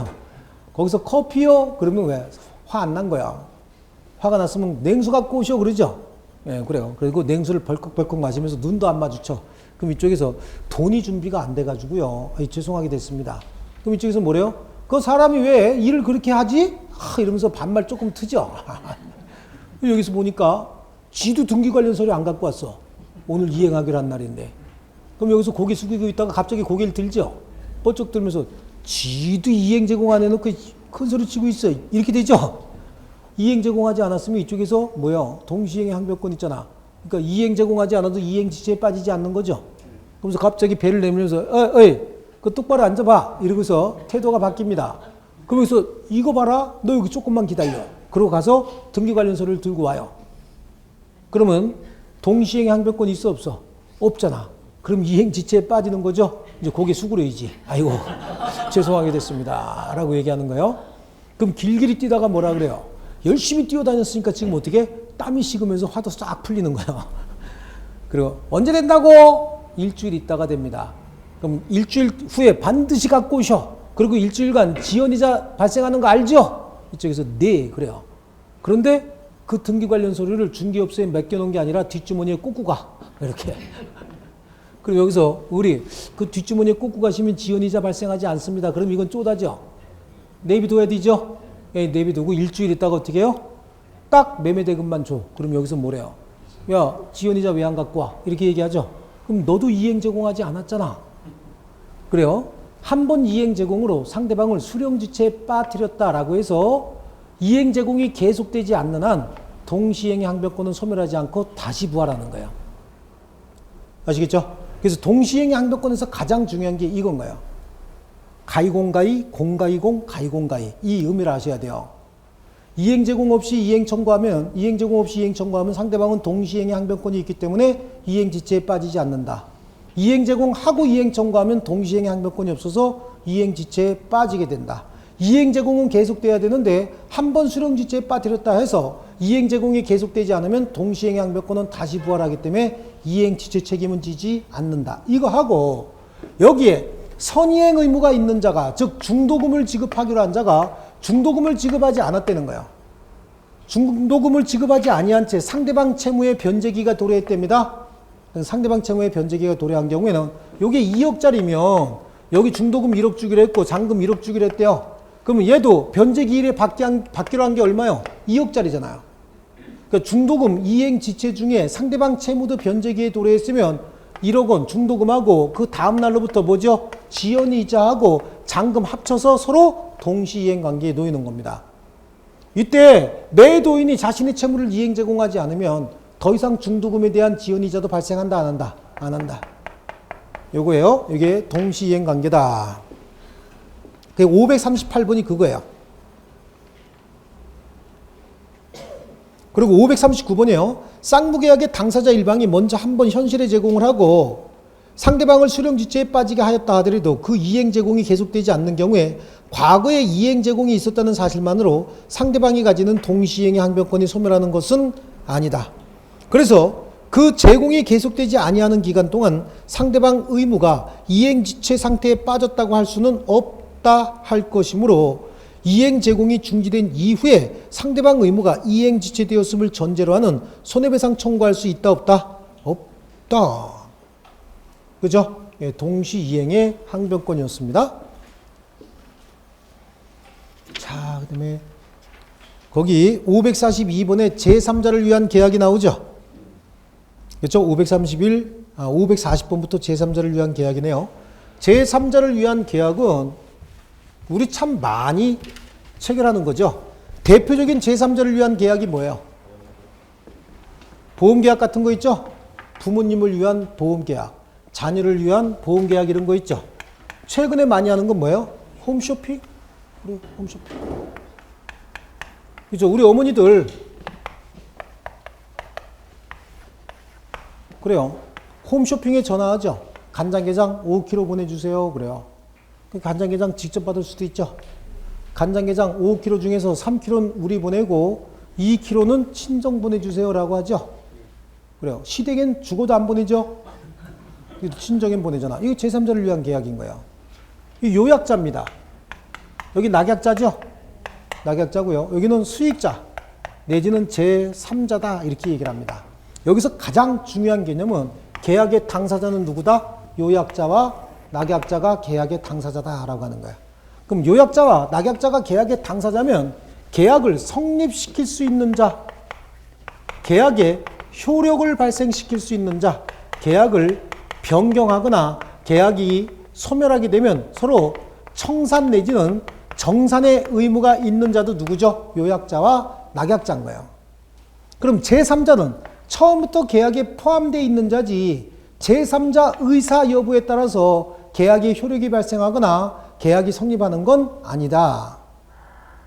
A: 거기서 커피요? 그러면 왜? 화 안 난 거야. 화가 났으면 냉수 갖고 오셔. 그러죠. 예, 그래요. 그리고 냉수를 벌컥벌컥 마시면서 눈도 안 마주쳐. 그럼 이쪽에서 돈이 준비가 안 돼가지고요. 죄송하게 됐습니다. 그럼 이쪽에서 뭐래요? 그 사람이 왜 일을 그렇게 하지? 이러면서 반말 조금 트죠. 여기서 보니까 지도 등기 관련 서류 안 갖고 왔어. 오늘 이행하기로 한 날인데. 그럼 여기서 고개 숙이고 있다가 갑자기 고개를 들죠. 뻗쩍 들면서 지도 이행 제공 안 해놓고 큰 소리 치고 있어. 이렇게 되죠. 이행 제공하지 않았으면 이쪽에서 뭐요? 동시행의 항변권 있잖아. 그러니까 이행 제공하지 않아도 이행 지체에 빠지지 않는 거죠. 그러면서 갑자기 배를 내밀면서 어이 그 똑바로 앉아봐. 이러고서 태도가 바뀝니다. 그러면서 이거 봐라. 너 여기 조금만 기다려. 그러고 가서 등기 관련 서류를 들고 와요. 그러면 동시행의 항변권이 있어 없어? 없잖아. 그럼 이행 지체에 빠지는 거죠. 이제 고개 수그려야지. 아이고 죄송하게 됐습니다. 라고 얘기하는 거예요. 그럼 길길이 뛰다가 뭐라 그래요? 열심히 뛰어다녔으니까 지금 어떻게? 땀이 식으면서 화도 싹 풀리는 거예요. 그리고 언제 된다고? 일주일 있다가 됩니다. 그럼 일주일 후에 반드시 갖고 오셔. 그리고 일주일간 지연이자 발생하는 거 알죠? 이쪽에서 네 그래요. 그런데 그 등기 관련 서류를 중개업소에 맡겨놓은 게 아니라 뒷주머니에 꽂고 가. 이렇게. 그리고 여기서 우리 그 뒷주머니에 꽂고 가시면 지연이자 발생하지 않습니다. 그럼 이건 쪼다죠. 내비둬야 되죠. 예, 내비두고 일주일 있다가 어떻게 해요? 딱 매매대금만 줘. 그럼 여기서 뭐래요? 야, 지연이자 왜 안 갖고 와? 이렇게 얘기하죠. 그럼 너도 이행 제공하지 않았잖아. 그래요. 한 번 이행 제공으로 상대방을 수령지체에 빠뜨렸다라고 해서 이행 제공이 계속되지 않는 한 동시행의 항변권은 소멸하지 않고 다시 부활하는 거예요. 아시겠죠? 그래서 동시행의 항변권에서 가장 중요한 게 이건 거예요. 가이공가이, 공가이공, 가이공가이. 이 의미를 아셔야 돼요. 이행 제공 없이 이행 청구하면 상대방은 동시행의 항변권이 있기 때문에 이행 지체에 빠지지 않는다. 이행 제공하고 이행 청구하면 동시행의 항변권이 없어서 이행 지체에 빠지게 된다. 이행 제공은 계속돼야 되는데 한 번 수령 지체에 빠뜨렸다 해서 이행 제공이 계속되지 않으면 동시행의 항변권은 다시 부활하기 때문에 이행 지체 책임은 지지 않는다. 이거 하고 여기에 선이행 의무가 있는 자가, 즉 중도금을 지급하기로 한 자가 중도금을 지급하지 않았다는 거예요. 중도금을 지급하지 아니한 채 상대방 채무의 변제기가 도래했답니다. 상대방 채무의 변제기가 도래한 경우에는 이게 2억짜리면 여기 중도금 1억 주기로 했고 잔금 1억 주기로 했대요. 그러면 얘도 변제기일에 받기로 한 게 얼마요? 2억짜리잖아요. 그러니까 중도금 이행 지체 중에 상대방 채무도 변제기에 도래했으면 1억 원 중도금하고 그 다음 날로부터 뭐죠? 지연이자하고 잔금 합쳐서 서로 동시이행 관계에 놓이는 겁니다. 이때 매도인이 자신의 채무를 이행 제공하지 않으면 더 이상 중도금에 대한 지연이자도 발생한다 안 한다? 안 한다. 요거예요. 이게 동시이행 관계다. 538번이 그거예요. 그리고 539번이에요. 쌍무계약의 당사자 일방이 먼저 한번 현실에 제공을 하고 상대방을 수령지체에 빠지게 하였다 하더라도 그 이행 제공이 계속되지 않는 경우에 과거에 이행 제공이 있었다는 사실만으로 상대방이 가지는 동시이행의 항변권이 소멸하는 것은 아니다. 그래서 그 제공이 계속되지 아니하는 기간 동안 상대방 의무가 이행지체 상태에 빠졌다고 할 수는 없다 할 것이므로 이행 제공이 중지된 이후에 상대방 의무가 이행지체되었음을 전제로 하는 손해배상 청구할 수 있다 없다? 없다. 그죠? 예, 동시이행의 항변권이었습니다. 자, 그 다음에 거기 542번에 제3자를 위한 계약이 나오죠? 그렇죠? 540번부터 제3자를 위한 계약이네요. 제3자를 위한 계약은 우리 참 많이 체결하는 거죠. 대표적인 제3자를 위한 계약이 뭐예요? 보험계약 같은 거 있죠? 부모님을 위한 보험계약, 자녀를 위한 보험계약 이런 거 있죠? 최근에 많이 하는 건 뭐예요? 홈쇼핑? 그래, 홈쇼핑. 그죠? 우리 어머니들 그래요. 홈쇼핑에 전화하죠. 간장게장 5kg 보내주세요. 그래요. 간장게장 직접 받을 수도 있죠. 간장게장 5kg 중에서 3kg는 우리 보내고 2kg는 친정 보내주세요라고 하죠. 그래요. 시댁엔 죽어도 안 보내죠. 친정엔 보내잖아. 이거 제3자를 위한 계약인 거예요. 이 요약자입니다. 여기 낙약자죠. 낙약자고요. 여기는 수익자 내지는 제3자다 이렇게 얘기를 합니다. 여기서 가장 중요한 개념은 계약의 당사자는 누구다? 요약자와 낙약자가 계약의 당사자다라고 하는 거야. 그럼 요약자와 낙약자가 계약의 당사자면 계약을 성립시킬 수 있는 자, 계약의 효력을 발생시킬 수 있는 자, 계약을 변경하거나 계약이 소멸하게 되면 서로 청산 내지는 정산의 의무가 있는 자도 누구죠? 요약자와 낙약자인 거예요. 그럼 제3자는 처음부터 계약에 포함되어 있는 자지 제3자 의사 여부에 따라서 계약의 효력이 발생하거나 계약이 성립하는 건 아니다.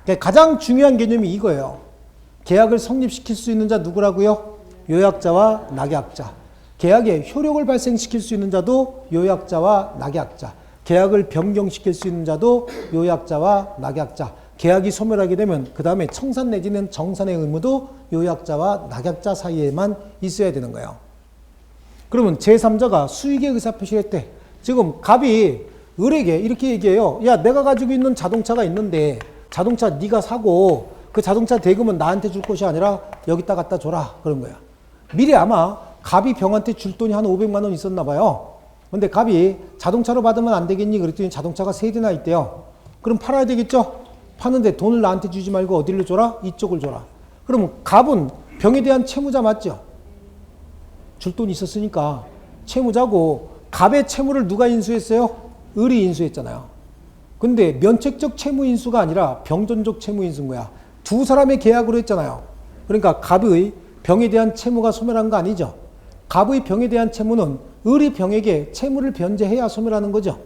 A: 그러니까 가장 중요한 개념이 이거예요. 계약을 성립시킬 수 있는 자 누구라고요? 요약자와 낙약자. 계약의 효력을 발생시킬 수 있는 자도 요약자와 낙약자. 계약을 변경시킬 수 있는 자도 요약자와 낙약자. 계약이 소멸하게 되면 그 다음에 청산 내지는 정산의 의무도 요약자와 낙약자 사이에만 있어야 되는 거예요. 그러면 제3자가 수익의 의사표시를 했대. 지금 갑이 을에게 이렇게 얘기해요. 야, 내가 가지고 있는 자동차가 있는데 자동차 네가 사고 그 자동차 대금은 나한테 줄 것이 아니라 여기다 갖다 줘라. 그런 거야. 미리 아마 갑이 병한테 줄 돈이 한 500만 원 있었나 봐요. 근데 갑이 자동차로 받으면 안 되겠니? 그랬더니 자동차가 3대나 있대요. 그럼 팔아야 되겠죠? 파는데 돈을 나한테 주지 말고 어디를 줘라? 이쪽을 줘라. 그러면 갑은 병에 대한 채무자 맞죠? 줄 돈이 있었으니까 채무자고 갑의 채무를 누가 인수했어요? 을이 인수했잖아요. 근데 면책적 채무 인수가 아니라 병존적 채무 인수인 거야. 두 사람의 계약으로 했잖아요. 그러니까 갑의 병에 대한 채무가 소멸한 거 아니죠? 갑의 병에 대한 채무는 을이 병에게 채무를 변제해야 소멸하는 거죠.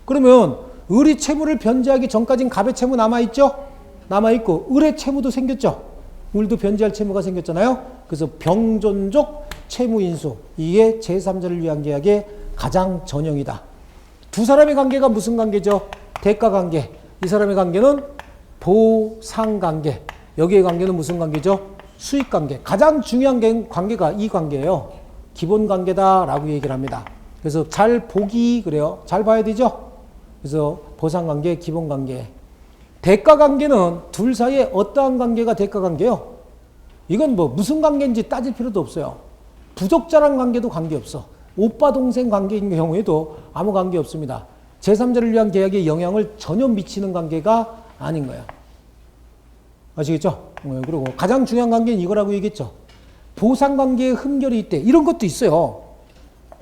A: 그러면 을이 채무를 변제하기 전까지는 갑의 채무 남아있죠? 남아있고 을의 채무도 생겼죠? 을도 변제할 채무가 생겼잖아요. 그래서 병존적 채무인수, 이게 제3자를 위한 계약의 가장 전형이다. 두 사람의 관계가 무슨 관계죠? 대가관계. 이 사람의 관계는 보상관계. 여기의 관계는 무슨 관계죠? 수익관계. 가장 중요한 관계가 이 관계예요. 기본관계다라고 얘기를 합니다. 그래서 잘 보기 그래요. 잘 봐야 되죠? 그래서 보상관계, 기본관계. 대가관계는 둘 사이에 어떠한 관계가 대가관계예요? 이건 뭐 무슨 관계인지 따질 필요도 없어요. 부적절한 관계도 관계없어. 오빠 동생 관계인 경우에도 아무 관계 없습니다. 제3자를 위한 계약에 영향을 전혀 미치는 관계가 아닌 거야. 아시겠죠? 그리고 가장 중요한 관계는 이거라고 얘기했죠. 보상관계에 흠결이 있대. 이런 것도 있어요.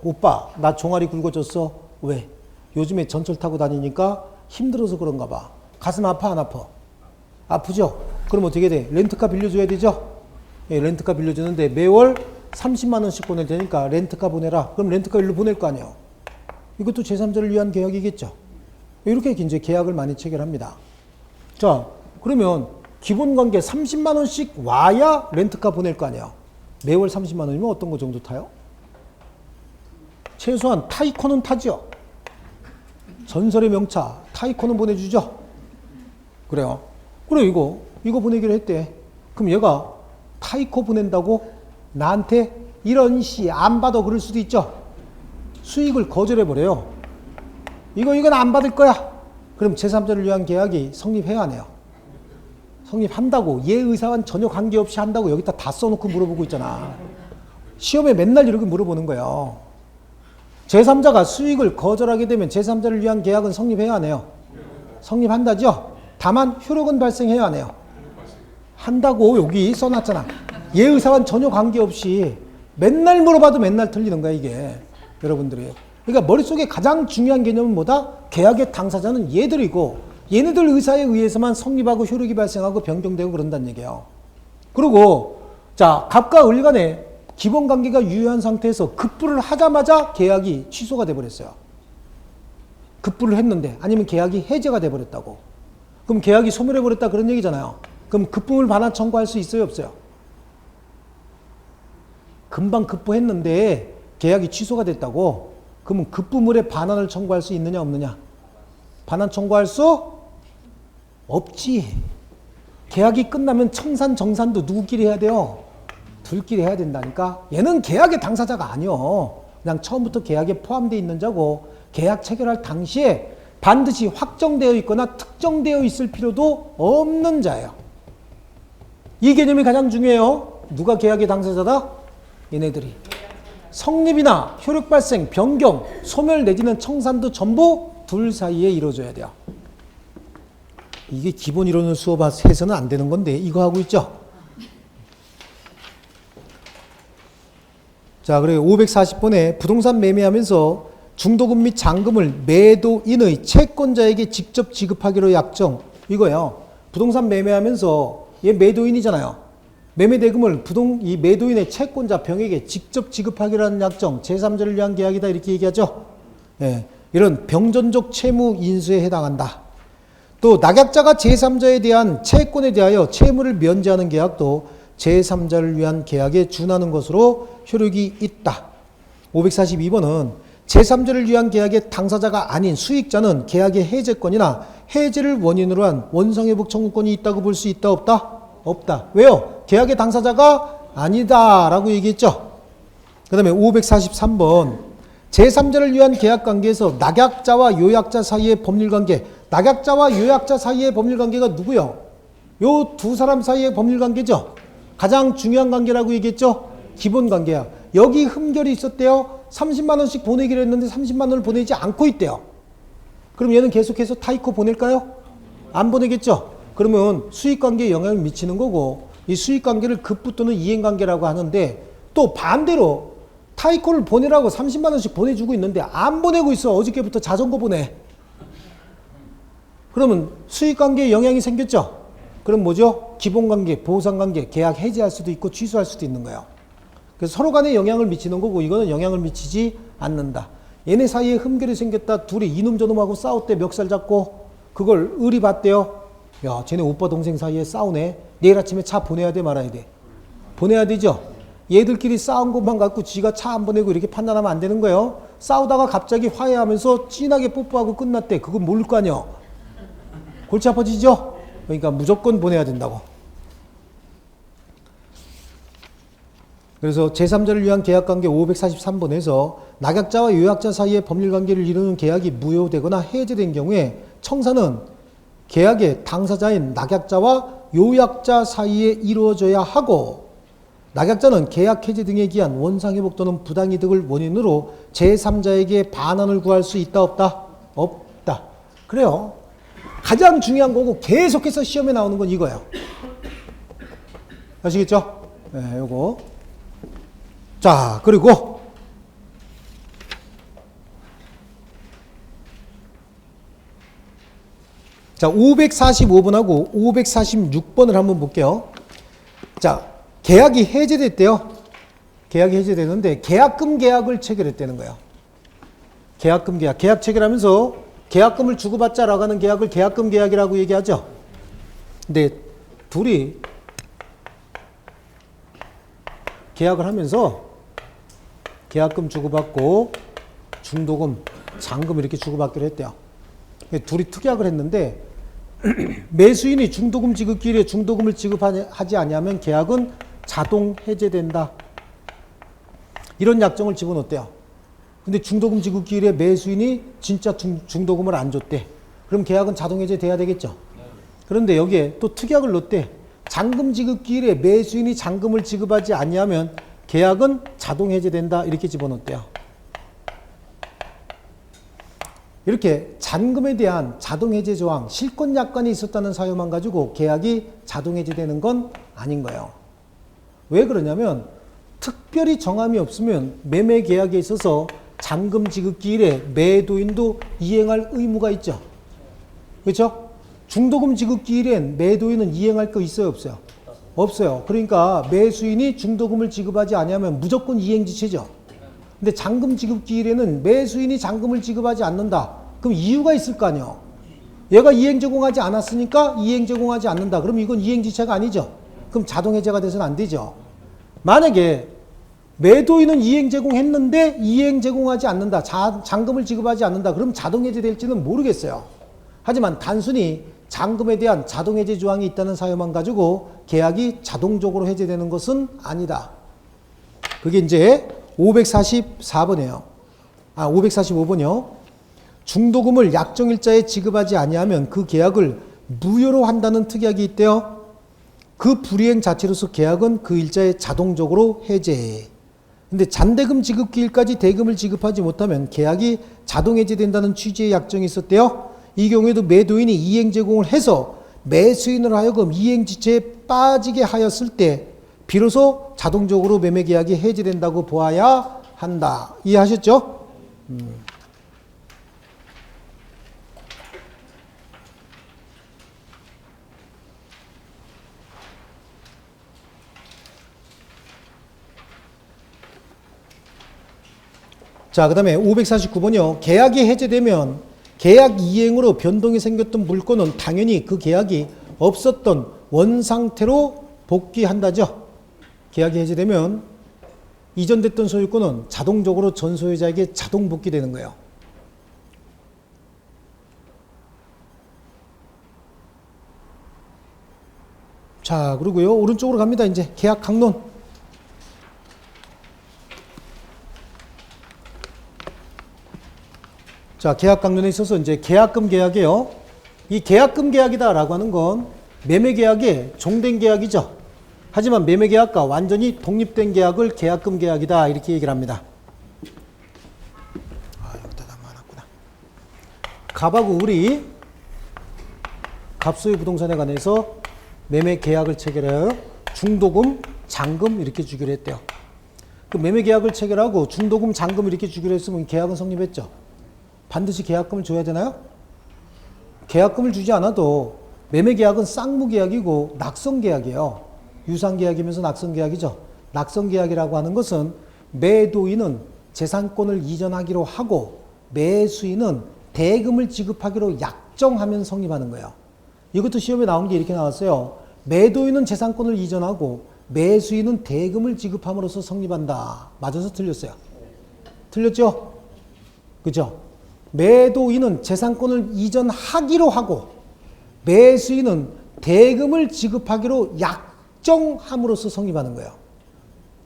A: 오빠, 나 종아리 굵어졌어. 왜? 요즘에 전철 타고 다니니까 힘들어서 그런가 봐. 가슴 아파, 안 아파? 아프죠? 그럼 어떻게 돼? 렌트카 빌려줘야 되죠? 예, 렌트카 빌려주는데 매월 30만 원씩 보낼 테니까 렌트카 보내라. 그럼 렌트카 일로 보낼 거 아니에요. 이것도 제3자를 위한 계약이겠죠. 이렇게 이제 계약을 많이 체결합니다. 자, 그러면 기본관계 30만 원씩 와야 렌트카 보낼 거 아니에요. 매월 30만 원이면 어떤 거 정도 타요? 최소한 타이코는 타죠. 전설의 명차 타이코는 보내주죠. 그래요. 그래 이거 보내기로 했대. 그럼 얘가 타이코 보낸다고 나한테 이런 시 안 받아 그럴 수도 있죠. 수익을 거절해버려요. 이건 안 받을 거야. 그럼 제3자를 위한 계약이 성립해야 하네요. 성립한다고 얘 의사와는 전혀 관계없이 한다고 여기다 다 써놓고 물어보고 있잖아. 시험에 맨날 이렇게 물어보는 거예요. 제3자가 수익을 거절하게 되면 제3자를 위한 계약은 성립해야 하네요. 성립한다죠. 다만 효력은 발생해야 하네요. 한다고 여기 써놨잖아. 얘 의사와는 전혀 관계없이 맨날 물어봐도 맨날 틀리는 거야 이게. 여러분들이. 그러니까 머릿속에 가장 중요한 개념은 뭐다? 계약의 당사자는 얘들이고 얘네들 의사에 의해서만 성립하고 효력이 발생하고 변경되고 그런다는 얘기예요. 그리고 자, 갑과 을 간에 기본 관계가 유효한 상태에서 급부를 하자마자 계약이 취소가 돼버렸어요. 급부를 했는데 아니면 계약이 해제가 돼버렸다고. 그럼 계약이 소멸해버렸다 그런 얘기잖아요. 그럼 급부물 반환 청구할 수 있어요 없어요? 금방 급부했는데 계약이 취소가 됐다고. 그러면 급부물에 반환을 청구할 수 있느냐 없느냐? 반환 청구할 수 없지. 계약이 끝나면 청산 정산도 누구끼리 해야 돼요? 둘끼리 해야 된다니까. 얘는 계약의 당사자가 아니요. 그냥 처음부터 계약에 포함되어 있는 자고 계약 체결할 당시에 반드시 확정되어 있거나 특정되어 있을 필요도 없는 자예요. 이 개념이 가장 중요해요. 누가 계약의 당사자다? 얘네들이. 성립이나 효력 발생, 변경, 소멸 내지는 청산도 전부 둘 사이에 이루어져야 돼요. 이게 기본 이론을 수업해서는 안 되는 건데 이거 하고 있죠. 자, 그리고 540번에 부동산 매매하면서 중도금 및 잔금을 매도인의 채권자에게 직접 지급하기로 약정. 이거예요. 부동산 매매하면서 얘 매도인이잖아요. 매매대금을 이 매도인의 채권자 병에게 직접 지급하기로 하는 약정, 제3자를 위한 계약이다 이렇게 얘기하죠. 예, 이런 병전적 채무 인수에 해당한다. 또 낙약자가 제3자에 대한 채권에 대하여 채무를 면제하는 계약도 제3자를 위한 계약에 준하는 것으로 효력이 있다. 542번은 제3자를 위한 계약의 당사자가 아닌 수익자는 계약의 해제권이나 해제를 원인으로 한 원상회복 청구권이 있다고 볼 수 있다 없다? 없다. 왜요? 계약의 당사자가 아니다라고 얘기했죠. 그 다음에 543번 제3자를 위한 계약관계에서 낙약자와 요약자 사이의 법률관계. 낙약자와 요약자 사이의 법률관계가 누구요? 요 두 사람 사이의 법률관계죠. 가장 중요한 관계라고 얘기했죠. 기본관계야. 여기 흠결이 있었대요. 30만 원씩 보내기로 했는데 30만 원을 보내지 않고 있대요. 그럼 얘는 계속해서 타이코 보낼까요? 안 보내겠죠. 그러면 수익관계에 영향을 미치는 거고 이 수익관계를 급붙드는 이행관계라고 하는데 또 반대로 타이코를 보내라고 30만 원씩 보내주고 있는데 안 보내고 있어. 어저께부터 자전거 보내. 그러면 수익관계에 영향이 생겼죠. 그럼 뭐죠? 기본관계, 보상관계, 계약 해지할 수도 있고 취소할 수도 있는 거예요. 그래서 서로 간에 영향을 미치는 거고 이거는 영향을 미치지 않는다. 얘네 사이에 흠결이 생겼다. 둘이 이놈 저놈하고 싸웠대. 멱살 잡고 그걸 의리봤대요. 야, 쟤네 오빠 동생 사이에 싸우네. 내일 아침에 차 보내야 돼 말아야 돼? 보내야 되죠. 얘들끼리 싸운 것만 갖고 지가 차 안 보내고 이렇게 판단하면 안 되는 거예요. 싸우다가 갑자기 화해하면서 진하게 뽀뽀하고 끝났대. 그건 모를 거 아니야. 골치 아파지죠? 그러니까 무조건 보내야 된다고. 그래서 제3자를 위한 계약관계 543번에서 낙약자와 요약자 사이의 법률관계를 이루는 계약이 무효되거나 해제된 경우에 청산은 계약의 당사자인 낙약자와 요약자 사이에 이루어져야 하고 낙약자는 계약 해제 등에 기한 원상회복 또는 부당이득을 원인으로 제3자에게 반환을 구할 수 있다 없다? 없다. 그래요. 가장 중요한 거고 계속해서 시험에 나오는 건 이거예요. 아시겠죠? 네, 요거. 자, 그리고 자, 545번하고 546번을 한번 볼게요. 자, 계약이 해제됐대요. 계약이 해제되는데 계약금 계약을 체결했다는 거예요. 계약금 계약. 계약 체결하면서 계약금을 주고받자라고 하는 계약을 계약금 계약이라고 얘기하죠. 근데 둘이 계약을 하면서 계약금 주고받고 중도금, 잔금 이렇게 주고받기로 했대요. 둘이 특약을 했는데 매수인이 중도금 지급기일에 중도금을 지급하지 아니하면 계약은 자동 해제된다. 이런 약정을 집어넣었대요. 근데 중도금 지급기일에 매수인이 진짜 중도금을 안 줬대. 그럼 계약은 자동 해제돼야 되겠죠. 그런데 여기에 또 특약을 넣었대. 잔금 지급기일에 매수인이 잔금을 지급하지 아니하면 계약은 자동 해제된다. 이렇게 집어넣었대요. 이렇게 잔금에 대한 자동 해제 조항, 실권 약관이 있었다는 사유만 가지고 계약이 자동 해제되는 건 아닌 거예요. 왜 그러냐면 특별히 정함이 없으면 매매 계약에 있어서 잔금 지급기일에 매도인도 이행할 의무가 있죠. 그렇죠? 중도금 지급기일엔 매도인은 이행할 거 있어요, 없어요? 없어요. 그러니까 매수인이 중도금을 지급하지 않으면 무조건 이행지체죠. 근데 잔금 지급기일에는 매수인이 잔금을 지급하지 않는다. 그럼 이유가 있을 거 아니에요. 얘가 이행 제공하지 않았으니까 이행 제공하지 않는다. 그럼 이건 이행지체가 아니죠. 그럼 자동 해제가 돼서는 안 되죠. 만약에 매도인은 이행 제공했는데 이행 제공하지 않는다. 잔금을 지급하지 않는다. 그럼 자동 해제될지는 모르겠어요. 하지만 단순히 잔금에 대한 자동 해제 조항이 있다는 사유만 가지고 계약이 자동적으로 해제되는 것은 아니다. 그게 이제 544번이에요. 545번이요. 중도금을 약정일자에 지급하지 아니하면 그 계약을 무효로 한다는 특약이 있대요. 그 불이행 자체로서 계약은 그 일자에 자동적으로 해제해. 근데 잔대금 지급기일까지 대금을 지급하지 못하면 계약이 자동 해제된다는 취지의 약정이 있었대요. 이 경우에도 매도인이 이행 제공을 해서 매수인으로 하여금 이행 지체에 빠지게 하였을 때 비로소 자동적으로 매매 계약이 해제된다고 보아야 한다. 이해하셨죠? 자, 그 다음에 549번이요. 계약이 해제되면 계약 이행으로 변동이 생겼던 물건은 당연히 그 계약이 없었던 원상태로 복귀한다죠. 계약이 해제되면 이전됐던 소유권은 자동적으로 전 소유자에게 자동 복귀되는 거예요. 자, 그리고요. 오른쪽으로 갑니다. 이제 계약 강론. 자, 계약 강론에 있어서 이제 계약금 계약이에요. 이 계약금 계약이다라고 하는 건 매매 계약의 종된 계약이죠. 하지만 매매 계약과 완전히 독립된 계약을 계약금 계약이다 이렇게 얘기를 합니다. 여기다 담아놨구나. 갑하고 을이 갑소유 부동산에 관해서 매매 계약을 체결해요. 중도금, 잔금 이렇게 주기로 했대요. 그 매매 계약을 체결하고 중도금, 잔금 이렇게 주기로 했으면 계약은 성립했죠. 반드시 계약금을 줘야 되나요? 계약금을 주지 않아도 매매 계약은 쌍무 계약이고 낙성 계약이에요. 유상 계약이면서 낙성 계약이죠. 낙성 계약이라고 하는 것은 매도인은 재산권을 이전하기로 하고 매수인은 대금을 지급하기로 약정하면 성립하는 거예요. 이것도 시험에 나온 게 이렇게 나왔어요. 매도인은 재산권을 이전하고 매수인은 대금을 지급함으로써 성립한다. 맞아서 틀렸어요. 틀렸죠? 그죠? 매도인은 재산권을 이전하기로 하고 매수인은 대금을 지급하기로 약정함으로써 성립하는 거예요.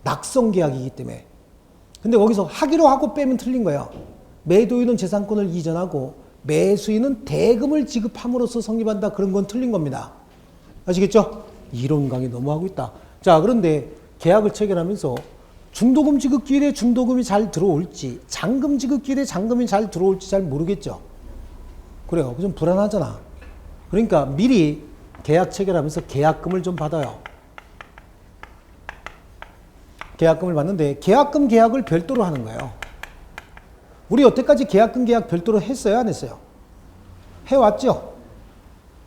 A: 낙성계약이기 때문에. 근데 거기서 하기로 하고 빼면 틀린 거예요. 매도인은 재산권을 이전하고 매수인은 대금을 지급함으로써 성립한다. 그런 건 틀린 겁니다. 아시겠죠? 이론 강의 너무 하고 있다. 자, 그런데 계약을 체결하면서 중도금 지급기일에 중도금이 잘 들어올지 잔금 지급기일에 잔금이 잘 들어올지 잘 모르겠죠. 그래요. 좀 불안하잖아. 그러니까 미리 계약 체결하면서 계약금을 좀 받아요. 계약금을 받는데 계약금 계약을 별도로 하는 거예요. 우리 여태까지 계약금 계약 별도로 했어요? 안 했어요? 해왔죠?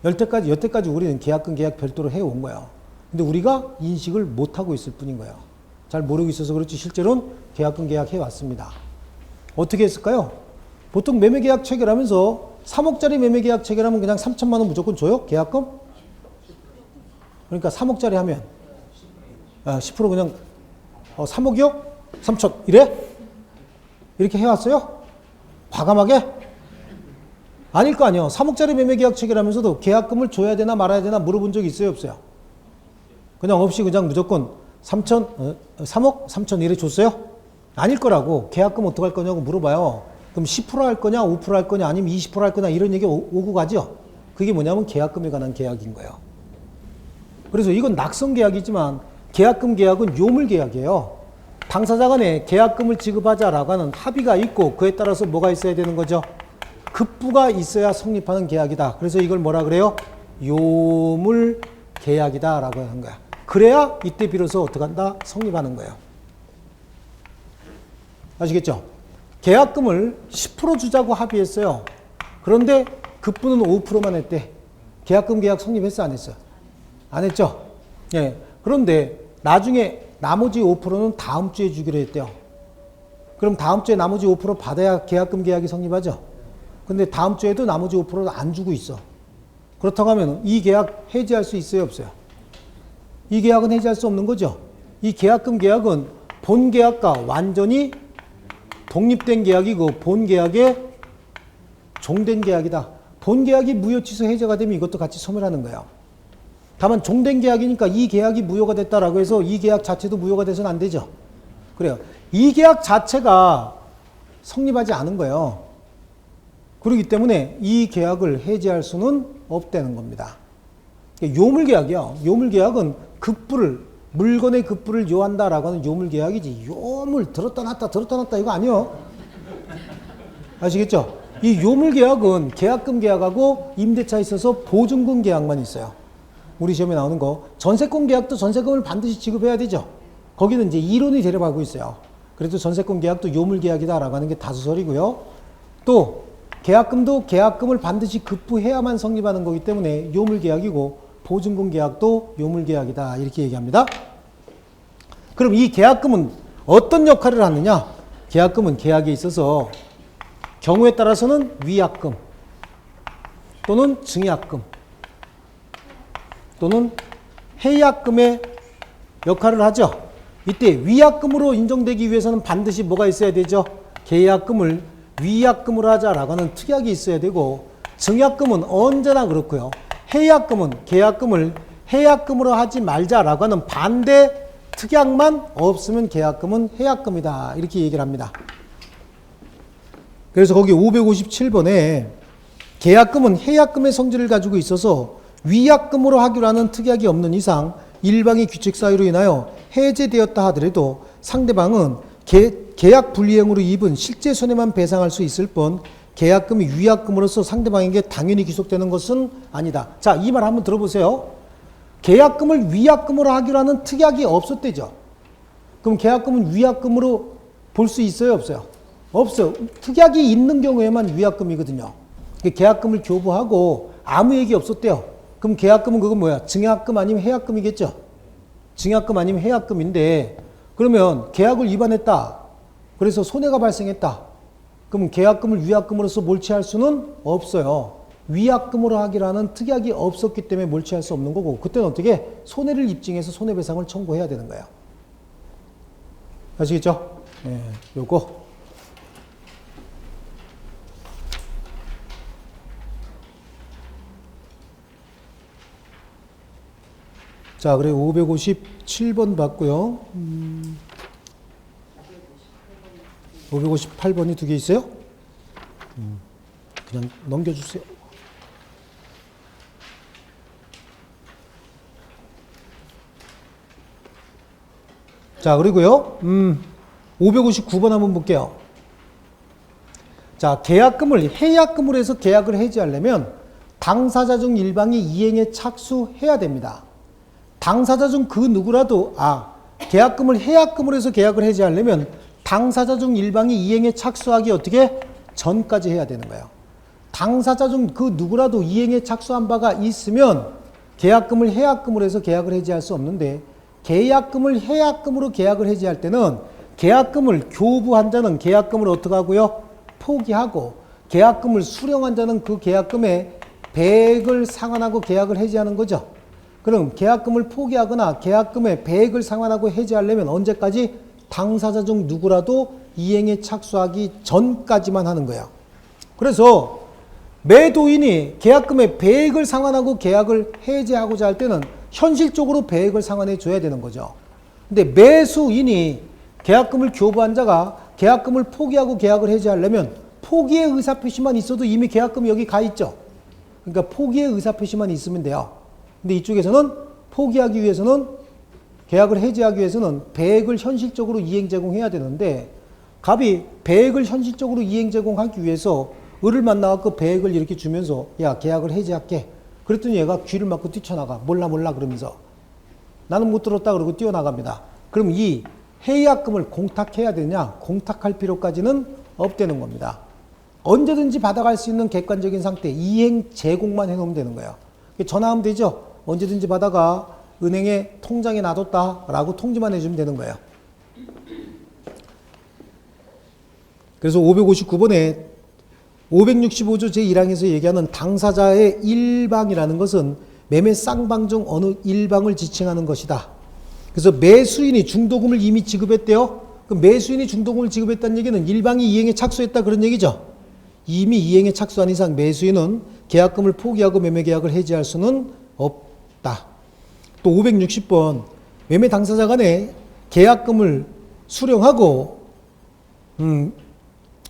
A: 여태까지 우리는 계약금 계약 별도로 해온 거예요. 근데 우리가 인식을 못하고 있을 뿐인 거예요. 잘 모르고 있어서 그렇지 실제로는 계약금 계약 해왔습니다. 어떻게 했을까요? 보통 매매계약 체결하면서 3억짜리 매매계약 체결하면 그냥 3천만 원 무조건 줘요? 계약금? 그러니까 3억짜리 하면 10% 그냥 3억이요? 3천 이래? 이렇게 해왔어요? 과감하게? 아닐 거 아니에요. 3억짜리 매매계약 체결하면서도 계약금을 줘야 되나 말아야 되나 물어본 적이 있어요? 없어요? 그냥 없이 그냥 무조건 3억? 3천 이래 줬어요? 아닐 거라고. 계약금 어떡할 거냐고 물어봐요. 그럼 10% 할 거냐, 5% 할 거냐, 아니면 20% 할 거냐 이런 얘기 오고 가죠. 그게 뭐냐면 계약금에 관한 계약인 거예요. 그래서 이건 낙성 계약이지만 계약금 계약은 요물 계약이에요. 당사자 간에 계약금을 지급하자라고 하는 합의가 있고 그에 따라서 뭐가 있어야 되는 거죠? 급부가 있어야 성립하는 계약이다. 그래서 이걸 뭐라 그래요? 요물 계약이다 라고 하는 거야. 그래야 이때 비로소 어떻게 한다? 성립하는 거예요. 아시겠죠? 계약금을 10% 주자고 합의했어요. 그런데 급부는 5%만 했대. 계약금 계약 성립했어? 안 했어요? 안 했죠? 예. 그런데 나중에 나머지 5%는 다음 주에 주기로 했대요. 그럼 다음 주에 나머지 5% 받아야 계약금 계약이 성립하죠? 근데 다음 주에도 나머지 5%를 안 주고 있어. 그렇다고 하면 이 계약 해지할 수 있어요? 없어요? 이 계약은 해지할 수 없는 거죠. 이 계약금 계약은 본 계약과 완전히 독립된 계약이고 본 계약의 종된 계약이다. 본 계약이 무효 취소 해제가 되면 이것도 같이 소멸하는 거예요. 다만 종된 계약이니까 이 계약이 무효가 됐다라고 해서 이 계약 자체도 무효가 돼서는 안 되죠. 그래요. 이 계약 자체가 성립하지 않은 거예요. 그렇기 때문에 이 계약을 해지할 수는 없다는 겁니다. 요물계약이요. 요물계약은 급부를, 물건의 급부를 요한다라고 하는 요물계약이지. 요물 들었다 놨다 이거 아니요. 아시겠죠? 이 요물계약은 계약금 계약하고 임대차에 있어서 보증금 계약만 있어요. 우리 시험에 나오는 거. 전세권 계약도 전세금을 반드시 지급해야 되죠. 거기는 이제 이론이 대립하고 있어요. 그래도 전세권 계약도 요물계약이다라고 하는 게 다수설이고요. 또 계약금도 계약금을 반드시 급부해야만 성립하는 거기 때문에 요물계약이고 보증금 계약도 요물계약이다 이렇게 얘기합니다. 그럼 이 계약금은 어떤 역할을 하느냐? 계약금은 계약에 있어서 경우에 따라서는 위약금 또는 증약금 또는 해약금의 역할을 하죠. 이때 위약금으로 인정되기 위해서는 반드시 뭐가 있어야 되죠? 계약금을 위약금으로 하자라고 하는 특약이 있어야 되고 증약금은 언제나 그렇고요. 해약금은 계약금을 해약금으로 하지 말자라고 하는 반대 특약만 없으면 계약금은 해약금이다 이렇게 얘기를 합니다. 그래서 거기 557번에 계약금은 해약금의 성질을 가지고 있어서 위약금으로 하기로 하는 특약이 없는 이상 일방의 규칙 사유로 인하여 해제되었다 하더라도 상대방은 계약 불이행으로 입은 실제 손해만 배상할 수 있을 뿐 계약금이 위약금으로서 상대방에게 당연히 귀속되는 것은 아니다. 자, 이 말 한번 들어보세요. 계약금을 위약금으로 하기로 하는 특약이 없었대죠. 그럼 계약금은 위약금으로 볼 수 있어요, 없어요? 없어요. 특약이 있는 경우에만 위약금이거든요. 계약금을 교부하고 아무 얘기 없었대요. 그럼 계약금은 그건 뭐야? 증약금 아니면 해약금이겠죠? 증약금 아니면 해약금인데 그러면 계약을 위반했다. 그래서 손해가 발생했다. 그럼 계약금을 위약금으로서 몰취할 수는 없어요. 위약금으로 하기로 하는 특약이 없었기 때문에 몰취할 수 없는 거고 그때는 어떻게? 손해를 입증해서 손해배상을 청구해야 되는 거예요. 아시겠죠? 예, 요거. 자, 그래 557번 봤고요. 558번이 두 개 있어요? 그냥 넘겨주세요. 자, 그리고요. 559번 한번 볼게요. 자, 계약금을 해약금으로 해서 계약을 해지하려면 당사자 중 일방이 이행에 착수해야 됩니다. 당사자 중 그 누구라도 계약금을 해약금으로 해서 계약을 해지하려면 당사자 중 일방이 이행에 착수하기 어떻게? 전까지 해야 되는 거예요. 당사자 중 그 누구라도 이행에 착수한 바가 있으면 계약금을 해약금으로 해서 계약을 해지할 수 없는데 계약금을 해약금으로 계약을 해지할 때는 계약금을 교부한 자는 계약금을 어떻게 하고요? 포기하고 계약금을 수령한 자는 그 계약금에 배액을 상환하고 계약을 해지하는 거죠. 그럼 계약금을 포기하거나 계약금에 배액을 상환하고 해지하려면 언제까지? 당사자 중 누구라도 이행에 착수하기 전까지만 하는 거예요. 그래서 매도인이 계약금에 배액을 상환하고 계약을 해지하고자 할 때는 현실적으로 배액을 상환해 줘야 되는 거죠. 근데 매수인이 계약금을 교부한 자가 계약금을 포기하고 계약을 해지하려면 포기의 의사표시만 있어도 이미 계약금이 여기 가 있죠. 그러니까 포기의 의사표시만 있으면 돼요. 근데 이쪽에서는 포기하기 위해서는 계약을 해지하기 위해서는 배액을 현실적으로 이행 제공해야 되는데 갑이 배액을 현실적으로 이행 제공하기 위해서 을을 만나갖고 배액을 이렇게 주면서 야 계약을 해지할게. 그랬더니 얘가 귀를 막고 뛰쳐나가. 몰라 그러면서 나는 못 들었다 그러고 뛰어나갑니다. 그럼 이 해약금을 공탁해야 되냐? 공탁할 필요까지는 없다는 겁니다. 언제든지 받아갈 수 있는 객관적인 상태 이행 제공만 해놓으면 되는 거예요. 전화하면 되죠. 언제든지 받아가 은행에 통장에 놔뒀다라고 통지만 해주면 되는 거예요. 그래서 559번에 565조 제1항에서 얘기하는 당사자의 일방이라는 것은 매매 쌍방 중 어느 일방을 지칭하는 것이다. 그래서 매수인이 중도금을 이미 지급했대요. 그 매수인이 중도금을 지급했다는 얘기는 일방이 이행에 착수했다 그런 얘기죠. 이미 이행에 착수한 이상 매수인은 계약금을 포기하고 매매계약을 해지할 수는 없다. 또 560번 매매 당사자 간에 계약금을 수령하고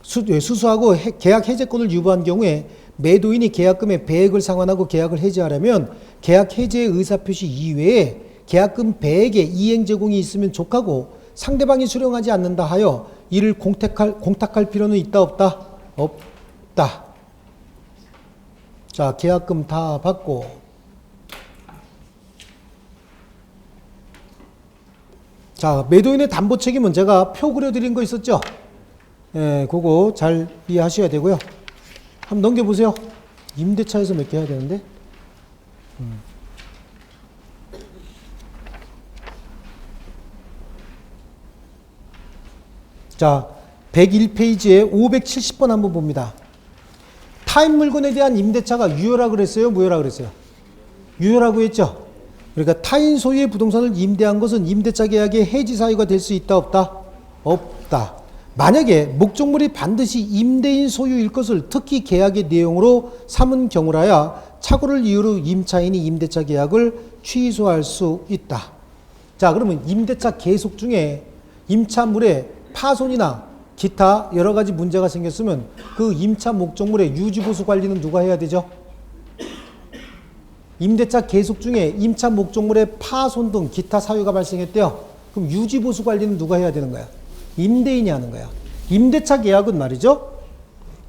A: 수수하고 계약 해제권을 유보한 경우에 매도인이 계약금의 배액을 상환하고 계약을 해지하려면 계약 해제의 의사표시 이외에 계약금 배액의 이행 제공이 있으면 족하고 상대방이 수령하지 않는다 하여 이를 공탁할 필요는 있다 없다? 없다. 자, 계약금 다 받고 자, 매도인의 담보 책임은 제가 표 그려드린 거 있었죠? 예, 그거 잘 이해하셔야 되고요. 한번 넘겨보세요. 임대차에서 몇 개 해야 되는데? 자, 101페이지에 570번 한번 봅니다. 타인 물건에 대한 임대차가 유효라 그랬어요? 무효라 그랬어요? 유효라고 했죠? 그러니까 타인 소유의 부동산을 임대한 것은 임대차 계약의 해지 사유가 될 수 있다 없다? 없다. 만약에 목적물이 반드시 임대인 소유일 것을 특히 계약의 내용으로 삼은 경우라야 착오를 이유로 임차인이 임대차 계약을 취소할 수 있다. 자, 그러면 임대차 계속 중에 임차물의 파손이나 기타 여러 가지 문제가 생겼으면 그 임차 목적물의 유지보수 관리는 누가 해야 되죠? 임대차 계속 중에 임차 목적물의 파손 등 기타 사유가 발생했대요. 그럼 유지보수 관리는 누가 해야 되는 거야? 임대인이 하는 거야. 임대차 계약은 말이죠.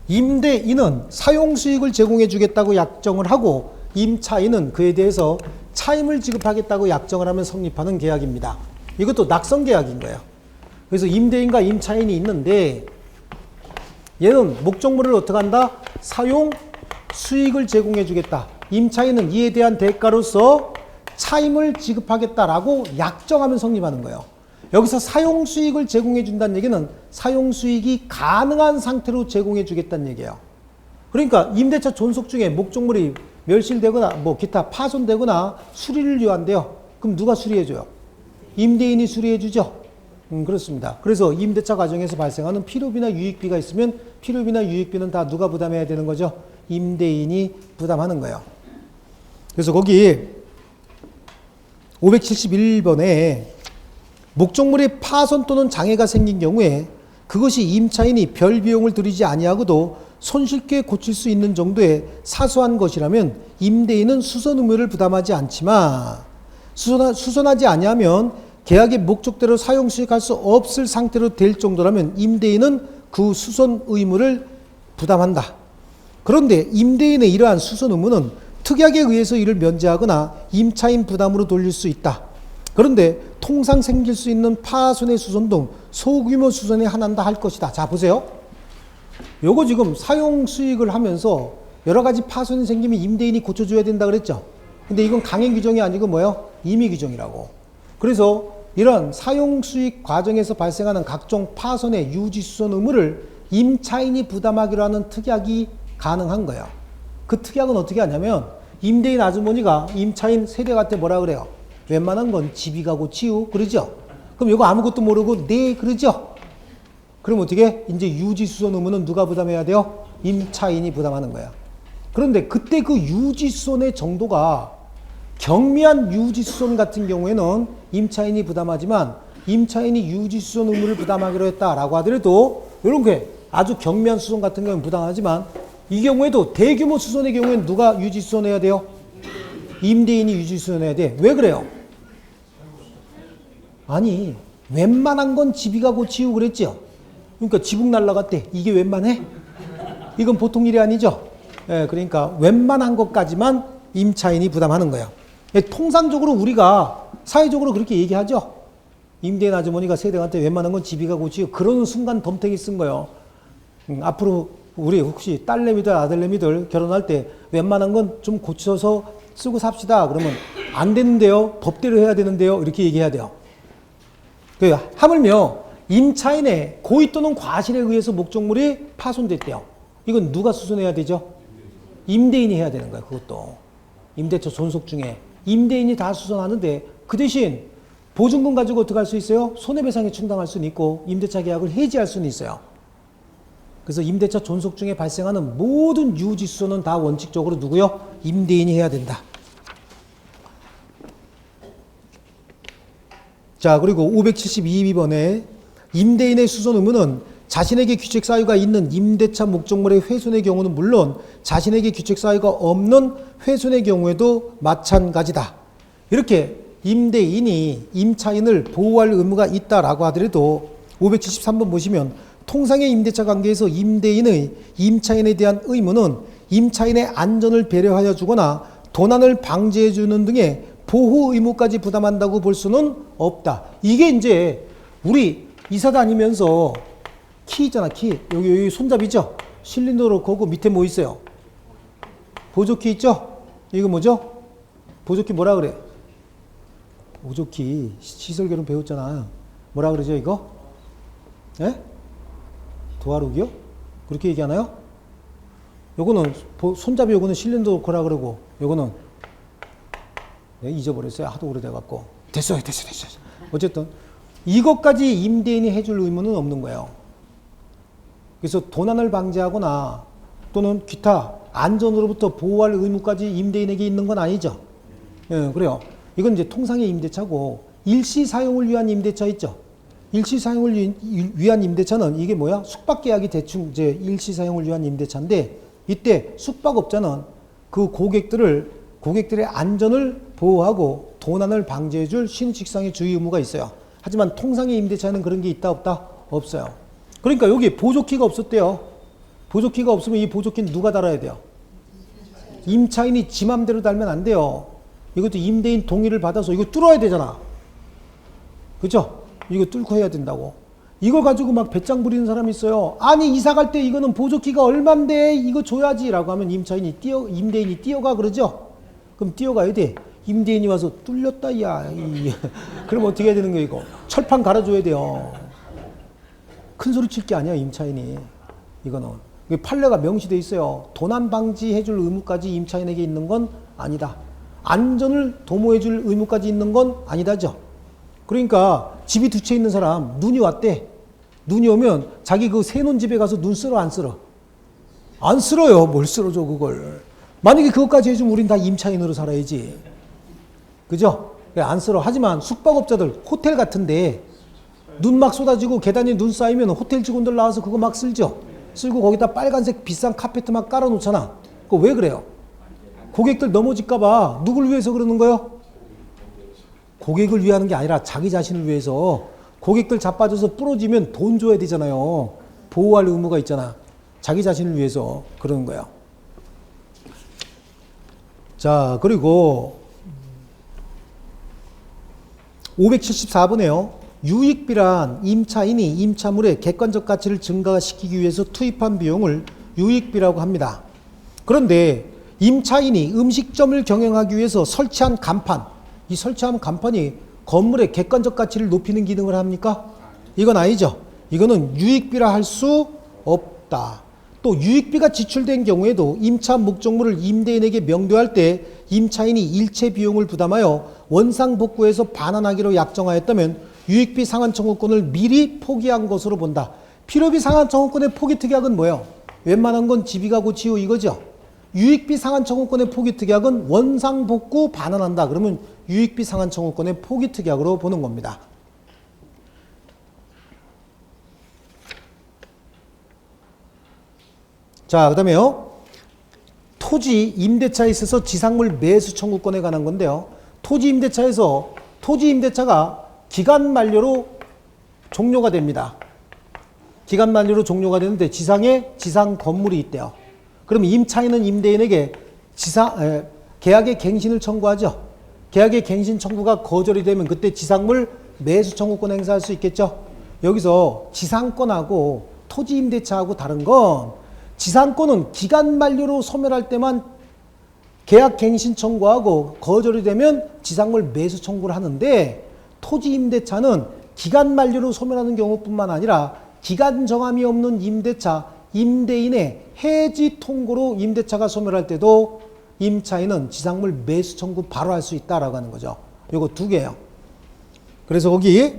A: 임대인은 사용수익을 제공해 주겠다고 약정을 하고 임차인은 그에 대해서 차임을 지급하겠다고 약정을 하면 성립하는 계약입니다. 이것도 낙선 계약인 거예요. 그래서 임대인과 임차인이 있는데 얘는 목적물을 어떻게 한다? 사용 수익을 제공해 주겠다. 임차인은 이에 대한 대가로서 차임을 지급하겠다라고 약정하면 성립하는 거예요. 여기서 사용 수익을 제공해 준다는 얘기는 사용 수익이 가능한 상태로 제공해 주겠다는 얘기예요. 그러니까 임대차 존속 중에 목적물이 멸실되거나 뭐 기타 파손되거나 수리를 요한대요. 그럼 누가 수리해 줘요? 임대인이 수리해 주죠. 그렇습니다. 그래서 임대차 과정에서 발생하는 필요비나 유익비가 있으면 필요비나 유익비는 다 누가 부담해야 되는 거죠? 임대인이 부담하는 거예요. 그래서 거기 571번에 목적물의 파손 또는 장애가 생긴 경우에 그것이 임차인이 별 비용을 들이지 아니하고도 손쉽게 고칠 수 있는 정도의 사소한 것이라면 임대인은 수선 의무를 부담하지 않지만 수선하지 아니하면 계약의 목적대로 사용 수익할 수 없을 상태로 될 정도라면 임대인은 그 수선 의무를 부담한다. 그런데 임대인의 이러한 수선 의무는 특약에 의해서 이를 면제하거나 임차인 부담으로 돌릴 수 있다. 그런데 통상 생길 수 있는 파손의 수선 등 소규모 수선에 한한다 할 것이다. 자, 보세요. 요거 지금 사용 수익을 하면서 여러 가지 파손이 생기면 임대인이 고쳐줘야 된다 그랬죠. 근데 이건 강행 규정이 아니고 뭐예요? 임의 규정이라고. 그래서 이런 사용 수익 과정에서 발생하는 각종 파손의 유지 수선 의무를 임차인이 부담하기로 하는 특약이 가능한 거예요. 그 특약은 어떻게 하냐면 임대인 아주머니가 임차인 세대한테 뭐라 그래요? 웬만한 건 집이 가고 치우 그러죠. 그럼 이거 아무것도 모르고 네 그러죠. 그럼 어떻게? 이제 유지 수선 의무는 누가 부담해야 돼요? 임차인이 부담하는 거야. 그런데 그때 그 유지 수선의 정도가 경미한 유지 수선 같은 경우에는 임차인이 부담하지만 임차인이 유지 수선 의무를 부담하기로 했다라고 하더라도 이런 게 아주 경미한 수선 같은 경우는 부담하지만 이 경우에도 대규모 수선의 경우에는 누가 유지 수선해야 돼요? 임대인이 유지 수선해야 돼. 왜 그래요? 아니, 웬만한 건 집이 가고 치우고 그랬죠. 그러니까 지붕 날라갔대. 이게 웬만해? 이건 보통 일이 아니죠. 예, 그러니까 웬만한 것까지만 임차인이 부담하는 거예요. 예, 통상적으로 우리가 사회적으로 그렇게 얘기하죠. 임대인 아주머니가 세대한테 웬만한 건 집이 가고 치우고 그러는 순간 덤탱이 쓴 거예요. 앞으로 우리 혹시 딸내미들 아들내미들 결혼할 때 웬만한 건 좀 고쳐서 쓰고 삽시다. 그러면 안 되는데요. 법대로 해야 되는데요. 이렇게 얘기해야 돼요. 하물며 임차인의 고의 또는 과실에 의해서 목적물이 파손됐대요. 이건 누가 수선해야 되죠? 임대인이 해야 되는 거예요. 그것도. 임대차 존속 중에 임대인이 다 수선하는데 그 대신 보증금 가지고 어떻게 할 수 있어요? 손해배상에 충당할 수는 있고 임대차 계약을 해지할 수는 있어요. 그래서 임대차 존속 중에 발생하는 모든 유지수소는 다 원칙적으로 누구요? 임대인이 해야 된다. 자, 그리고 572번에 임대인의 수선 의무는 자신에게 귀책 사유가 있는 임대차 목적물의 훼손의 경우는 물론 자신에게 귀책 사유가 없는 훼손의 경우에도 마찬가지다. 이렇게 임대인이 임차인을 보호할 의무가 있다라고 하더라도 573번 보시면 통상의 임대차 관계에서 임대인의 임차인에 대한 의무는 임차인의 안전을 배려하여 주거나 도난을 방지해 주는 등의 보호 의무까지 부담한다고 볼 수는 없다. 이게 이제 우리 이사 다니면서 키 있잖아, 키. 여기 손잡이죠? 실린더로 거고 밑에 뭐 있어요? 보조키 있죠? 이거 뭐죠? 보조키 뭐라 그래? 보조키 시설교는 배웠잖아. 뭐라 그러죠, 이거? 예? 도화록이요? 그렇게 얘기하나요? 요거는 손잡이, 요거는 실린더 거라 그러고 요거는 네, 잊어버렸어요. 하도 오래돼갖고. 됐어요. 어쨌든 이것까지 임대인이 해줄 의무는 없는 거예요. 그래서 도난을 방지하거나 또는 기타 안전으로부터 보호할 의무까지 임대인에게 있는 건 아니죠. 예, 그래요. 이건 이제 통상의 임대차고 일시 사용을 위한 임대차 있죠. 일시 사용을 위한 임대차는 이게 뭐야? 숙박계약이 대충 이제 일시 사용을 위한 임대차인데 이때 숙박업자는 그 고객들의 안전을 보호하고 도난을 방지해줄 신식상의 주의 의무가 있어요. 하지만 통상의 임대차에는 그런 게 있다 없다? 없어요. 그러니까 여기 보조키가 없었대요. 보조키가 없으면 이 보조키는 누가 달아야 돼요? 임차인이 지 맘대로 달면 안 돼요. 이것도 임대인 동의를 받아서 이거 뚫어야 되잖아. 그죠? 이거 뚫고 해야 된다고. 이걸 가지고 막 배짱 부리는 사람이 있어요. 아니 이사 갈 때 이거는 보조키가 얼만데 이거 줘야지 라고 하면 임대인이 뛰어가 그러죠? 그럼 뛰어가야 돼. 임대인이 와서 뚫렸다 야. 그럼 어떻게 해야 되는 거예요 이거? 철판 갈아줘야 돼요. 큰 소리 칠 게 아니야 임차인이. 이거는 판례가 명시돼 있어요. 도난 방지해줄 의무까지 임차인에게 있는 건 아니다. 안전을 도모해줄 의무까지 있는 건 아니다죠. 그러니까 집이 두 채 있는 사람 눈이 왔대. 눈이 오면 자기 그 새놓은 집에 가서 눈 쓸어 안 쓸어? 안 쓸어요. 뭘 쓸어줘 그걸. 만약에 그것까지 해주면 우린 다 임차인으로 살아야지. 그죠? 안 쓸어. 하지만 숙박업자들 호텔 같은데 눈 막 쏟아지고 계단에 눈 쌓이면 호텔 직원들 나와서 그거 막 쓸죠. 쓸고 거기다 빨간색 비싼 카페트 막 깔아놓잖아. 그거 왜 그래요? 고객들 넘어질까봐. 누굴 위해서 그러는 거예요? 고객을 위하는 게 아니라 자기 자신을 위해서. 고객들 자빠져서 부러지면 돈 줘야 되잖아요. 보호할 의무가 있잖아. 자기 자신을 위해서 그러는 거야. 자, 그리고 574번에요. 유익비란 임차인이 임차물의 객관적 가치를 증가시키기 위해서 투입한 비용을 유익비라고 합니다. 그런데 임차인이 음식점을 경영하기 위해서 설치한 간판, 이 설치한 간판이 건물의 객관적 가치를 높이는 기능을 합니까? 이건 아니죠. 이거는 유익비라 할 수 없다. 또 유익비가 지출된 경우에도 임차 목적물을 임대인에게 명도할 때 임차인이 일체 비용을 부담하여 원상복구해서 반환하기로 약정하였다면 유익비 상환 청구권을 미리 포기한 것으로 본다. 필요비 상환 청구권의 포기 특약은 뭐예요? 웬만한 건 집이가 고치고 이거죠. 유익비 상환 청구권의 포기 특약은 원상복구 반환한다. 그러면 유익비 상환 청구권의 포기 특약으로 보는 겁니다. 자, 그 다음에요. 토지 임대차에 있어서 지상물 매수 청구권에 관한 건데요. 토지 임대차에서 토지 임대차가 기간 만료로 종료가 됩니다. 기간 만료로 종료가 되는데 지상 건물이 있대요. 그럼 임차인은 임대인에게 계약의 갱신을 청구하죠. 계약의 갱신 청구가 거절이 되면 그때 지상물 매수 청구권 행사할 수 있겠죠. 여기서 지상권하고 토지 임대차하고 다른 건 지상권은 기간 만료로 소멸할 때만 계약 갱신 청구하고 거절이 되면 지상물 매수 청구를 하는데 토지 임대차는 기간 만료로 소멸하는 경우뿐만 아니라 기간 정함이 없는 임대차, 임대인의 해지 통고로 임대차가 소멸할 때도 임차인은 지상물 매수 청구 바로 할 수 있다라고 하는 거죠. 요거 두 개예요. 그래서 거기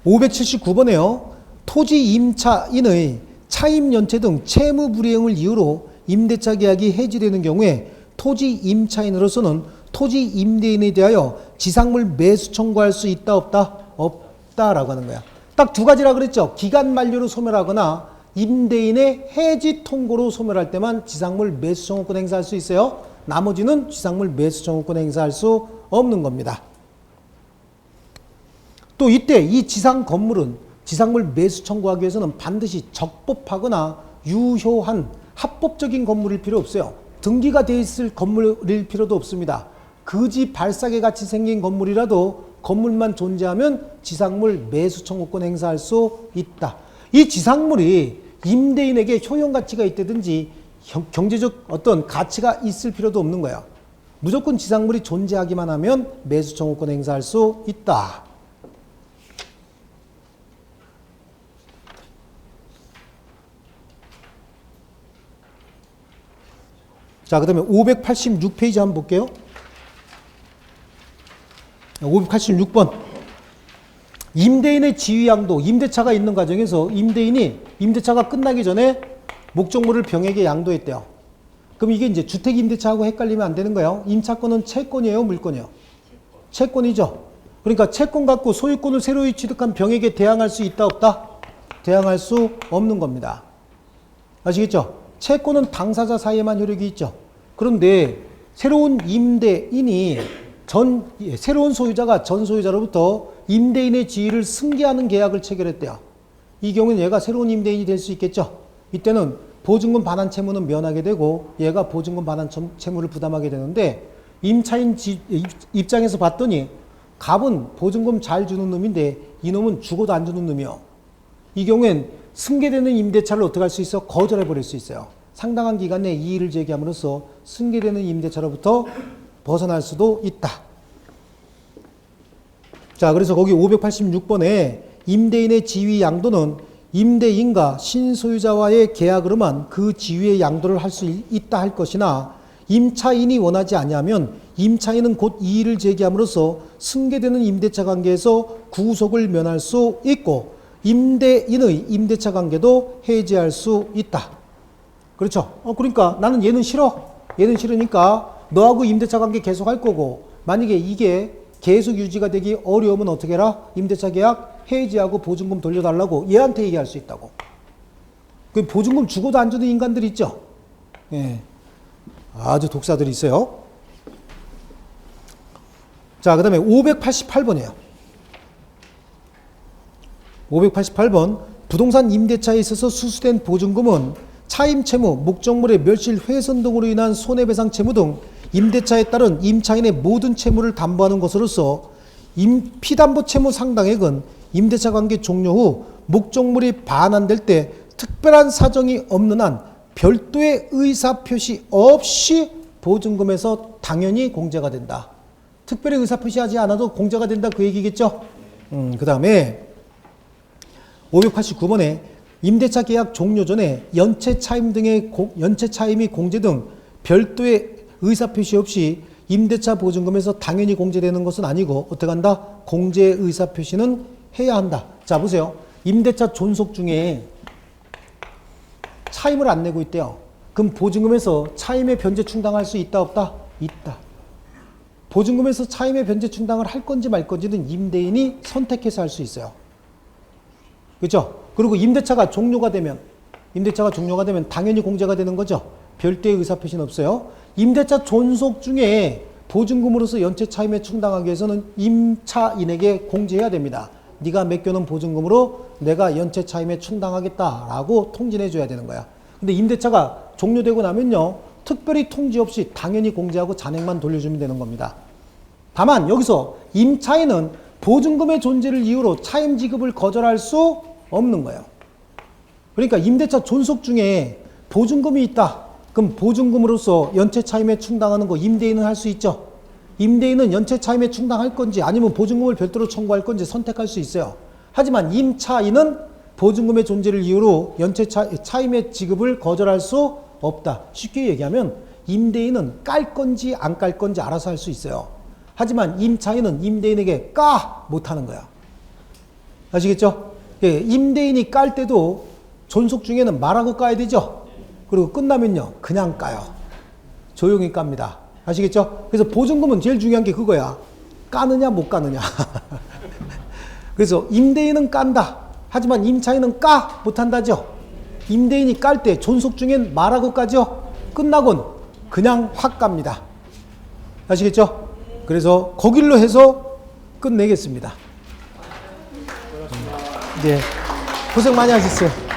A: 579번에요. 토지 임차인의 차임 연체 등 채무 불이행을 이유로 임대차 계약이 해지되는 경우에 토지 임차인으로서는 토지 임대인에 대하여 지상물 매수 청구할 수 있다 없다? 없다라고 하는 거야. 딱 두 가지라 그랬죠. 기간 만료로 소멸하거나 임대인의 해지 통고로 소멸할 때만 지상물 매수 청구권 행사할 수 있어요. 나머지는 지상물 매수 청구권 행사할 수 없는 겁니다. 또 이때 이 지상 건물은 지상물 매수 청구하기 위해서는 반드시 적법하거나 유효한 합법적인 건물일 필요 없어요. 등기가 돼 있을 건물일 필요도 없습니다. 거지 발사계 같이 생긴 건물이라도 건물만 존재하면 지상물 매수 청구권 행사할 수 있다. 이 지상물이 임대인에게 효용 가치가 있다든지 경제적 어떤 가치가 있을 필요도 없는 거예요. 무조건 지상물이 존재하기만 하면 매수 청구권 행사할 수 있다. 자, 그 다음에 586페이지 한번 볼게요. 586번. 임대인의 지위양도, 임대차가 있는 과정에서 임대인이 임대차가 끝나기 전에 목적물을 병에게 양도했대요. 그럼 이게 이제 주택 임대차하고 헷갈리면 안 되는 거예요. 임차권은 채권이에요, 물권이에요? 채권이죠. 그러니까 채권 갖고 소유권을 새로이 취득한 병에게 대항할 수 있다, 없다? 대항할 수 없는 겁니다. 아시겠죠? 채권은 당사자 사이에만 효력이 있죠. 그런데 새로운 임대인이 새로운 소유자가 전 소유자로부터 임대인의 지위를 승계하는 계약을 체결했대요. 이 경우는 얘가 새로운 임대인이 될 수 있겠죠. 이때는 보증금 반환 채무는 면하게 되고 얘가 보증금 반환 채무를 부담하게 되는데 임차인 입장에서 봤더니 갑은 보증금 잘 주는 놈인데 이놈은 죽어도 안 주는 놈이요. 이 경우엔 승계되는 임대차를 어떻게 할 수 있어? 거절해 버릴 수 있어요. 상당한 기간 내에 이의를 제기함으로써 승계되는 임대차로부터 벗어날 수도 있다. 자, 그래서 거기 586번에 임대인의 지위 양도는 임대인과 신소유자와의 계약으로만 그 지위의 양도를 할 수 있다 할 것이나 임차인이 원하지 아니하면 임차인은 곧 이의를 제기함으로써 승계되는 임대차 관계에서 구속을 면할 수 있고 임대인의 임대차 관계도 해지할 수 있다. 그렇죠? 그러니까 나는 얘는 싫어. 얘는 싫으니까 너하고 임대차 관계 계속 할 거고 만약에 이게 계속 유지가 되기 어려우면 어떻게 해라? 임대차 계약 해지하고 보증금 돌려달라고 얘한테 얘기할 수 있다고. 그 보증금 주고도 안 주는 인간들 있죠? 예. 아주 독사들이 있어요. 자, 그 다음에 588번이에요. 588번. 부동산 임대차에 있어서 수수된 보증금은 차임 채무, 목적물의 멸실, 훼손 등으로 인한 손해배상 채무 등 임대차에 따른 임차인의 모든 채무를 담보하는 것으로서 피담보 채무 상당액은 임대차 관계 종료 후 목적물이 반환될 때 특별한 사정이 없는 한 별도의 의사표시 없이 보증금에서 당연히 공제가 된다. 특별히 의사표시하지 않아도 공제가 된다 그 얘기겠죠? 그 다음에 589번에 임대차 계약 종료 전에 연체 차임이 공제 등 별도의 의사표시 없이 임대차 보증금에서 당연히 공제되는 것은 아니고 어떻게 한다? 공제 의사표시는 해야 한다. 자, 보세요. 임대차 존속 중에 차임을 안 내고 있대요. 그럼 보증금에서 차임의 변제 충당할 수 있다 없다? 있다. 보증금에서 차임의 변제 충당을 할 건지 말 건지는 임대인이 선택해서 할 수 있어요. 그렇죠? 그리고 임대차가 종료가 되면 당연히 공제가 되는 거죠. 별도의 의사표시는 없어요. 임대차 존속 중에 보증금으로서 연체 차임에 충당하기 위해서는 임차인에게 공제해야 됩니다. 네가 맡겨놓은 보증금으로 내가 연체 차임에 충당하겠다라고 통지해 줘야 되는 거야. 근데 임대차가 종료되고 나면요. 특별히 통지 없이 당연히 공제하고 잔액만 돌려주면 되는 겁니다. 다만 여기서 임차인은 보증금의 존재를 이유로 차임 지급을 거절할 수 없는 거예요. 그러니까 임대차 존속 중에 보증금이 있다. 그럼 보증금으로서 연체 차임에 충당하는 거 임대인은 할 수 있죠. 임대인은 연체 차임에 충당할 건지 아니면 보증금을 별도로 청구할 건지 선택할 수 있어요. 하지만 임차인은 보증금의 존재를 이유로 연체 차임의 지급을 거절할 수 없다. 쉽게 얘기하면 임대인은 깔 건지 안 깔 건지 알아서 할 수 있어요. 하지만 임차인은 임대인에게 까 못하는 거야. 아시겠죠? 예, 임대인이 깔 때도 존속 중에는 말하고 까야 되죠. 그리고 끝나면요 그냥 까요. 조용히 깝니다. 아시겠죠? 그래서 보증금은 제일 중요한 게 그거야. 까느냐 못 까느냐. 그래서 임대인은 깐다. 하지만 임차인은 까 못한다죠. 임대인이 깔 때 존속 중엔 말하고 까죠. 끝나곤 그냥 확 깝니다. 아시겠죠? 그래서 거길로 해서 끝내겠습니다. 네, 고생 많이 하셨어요.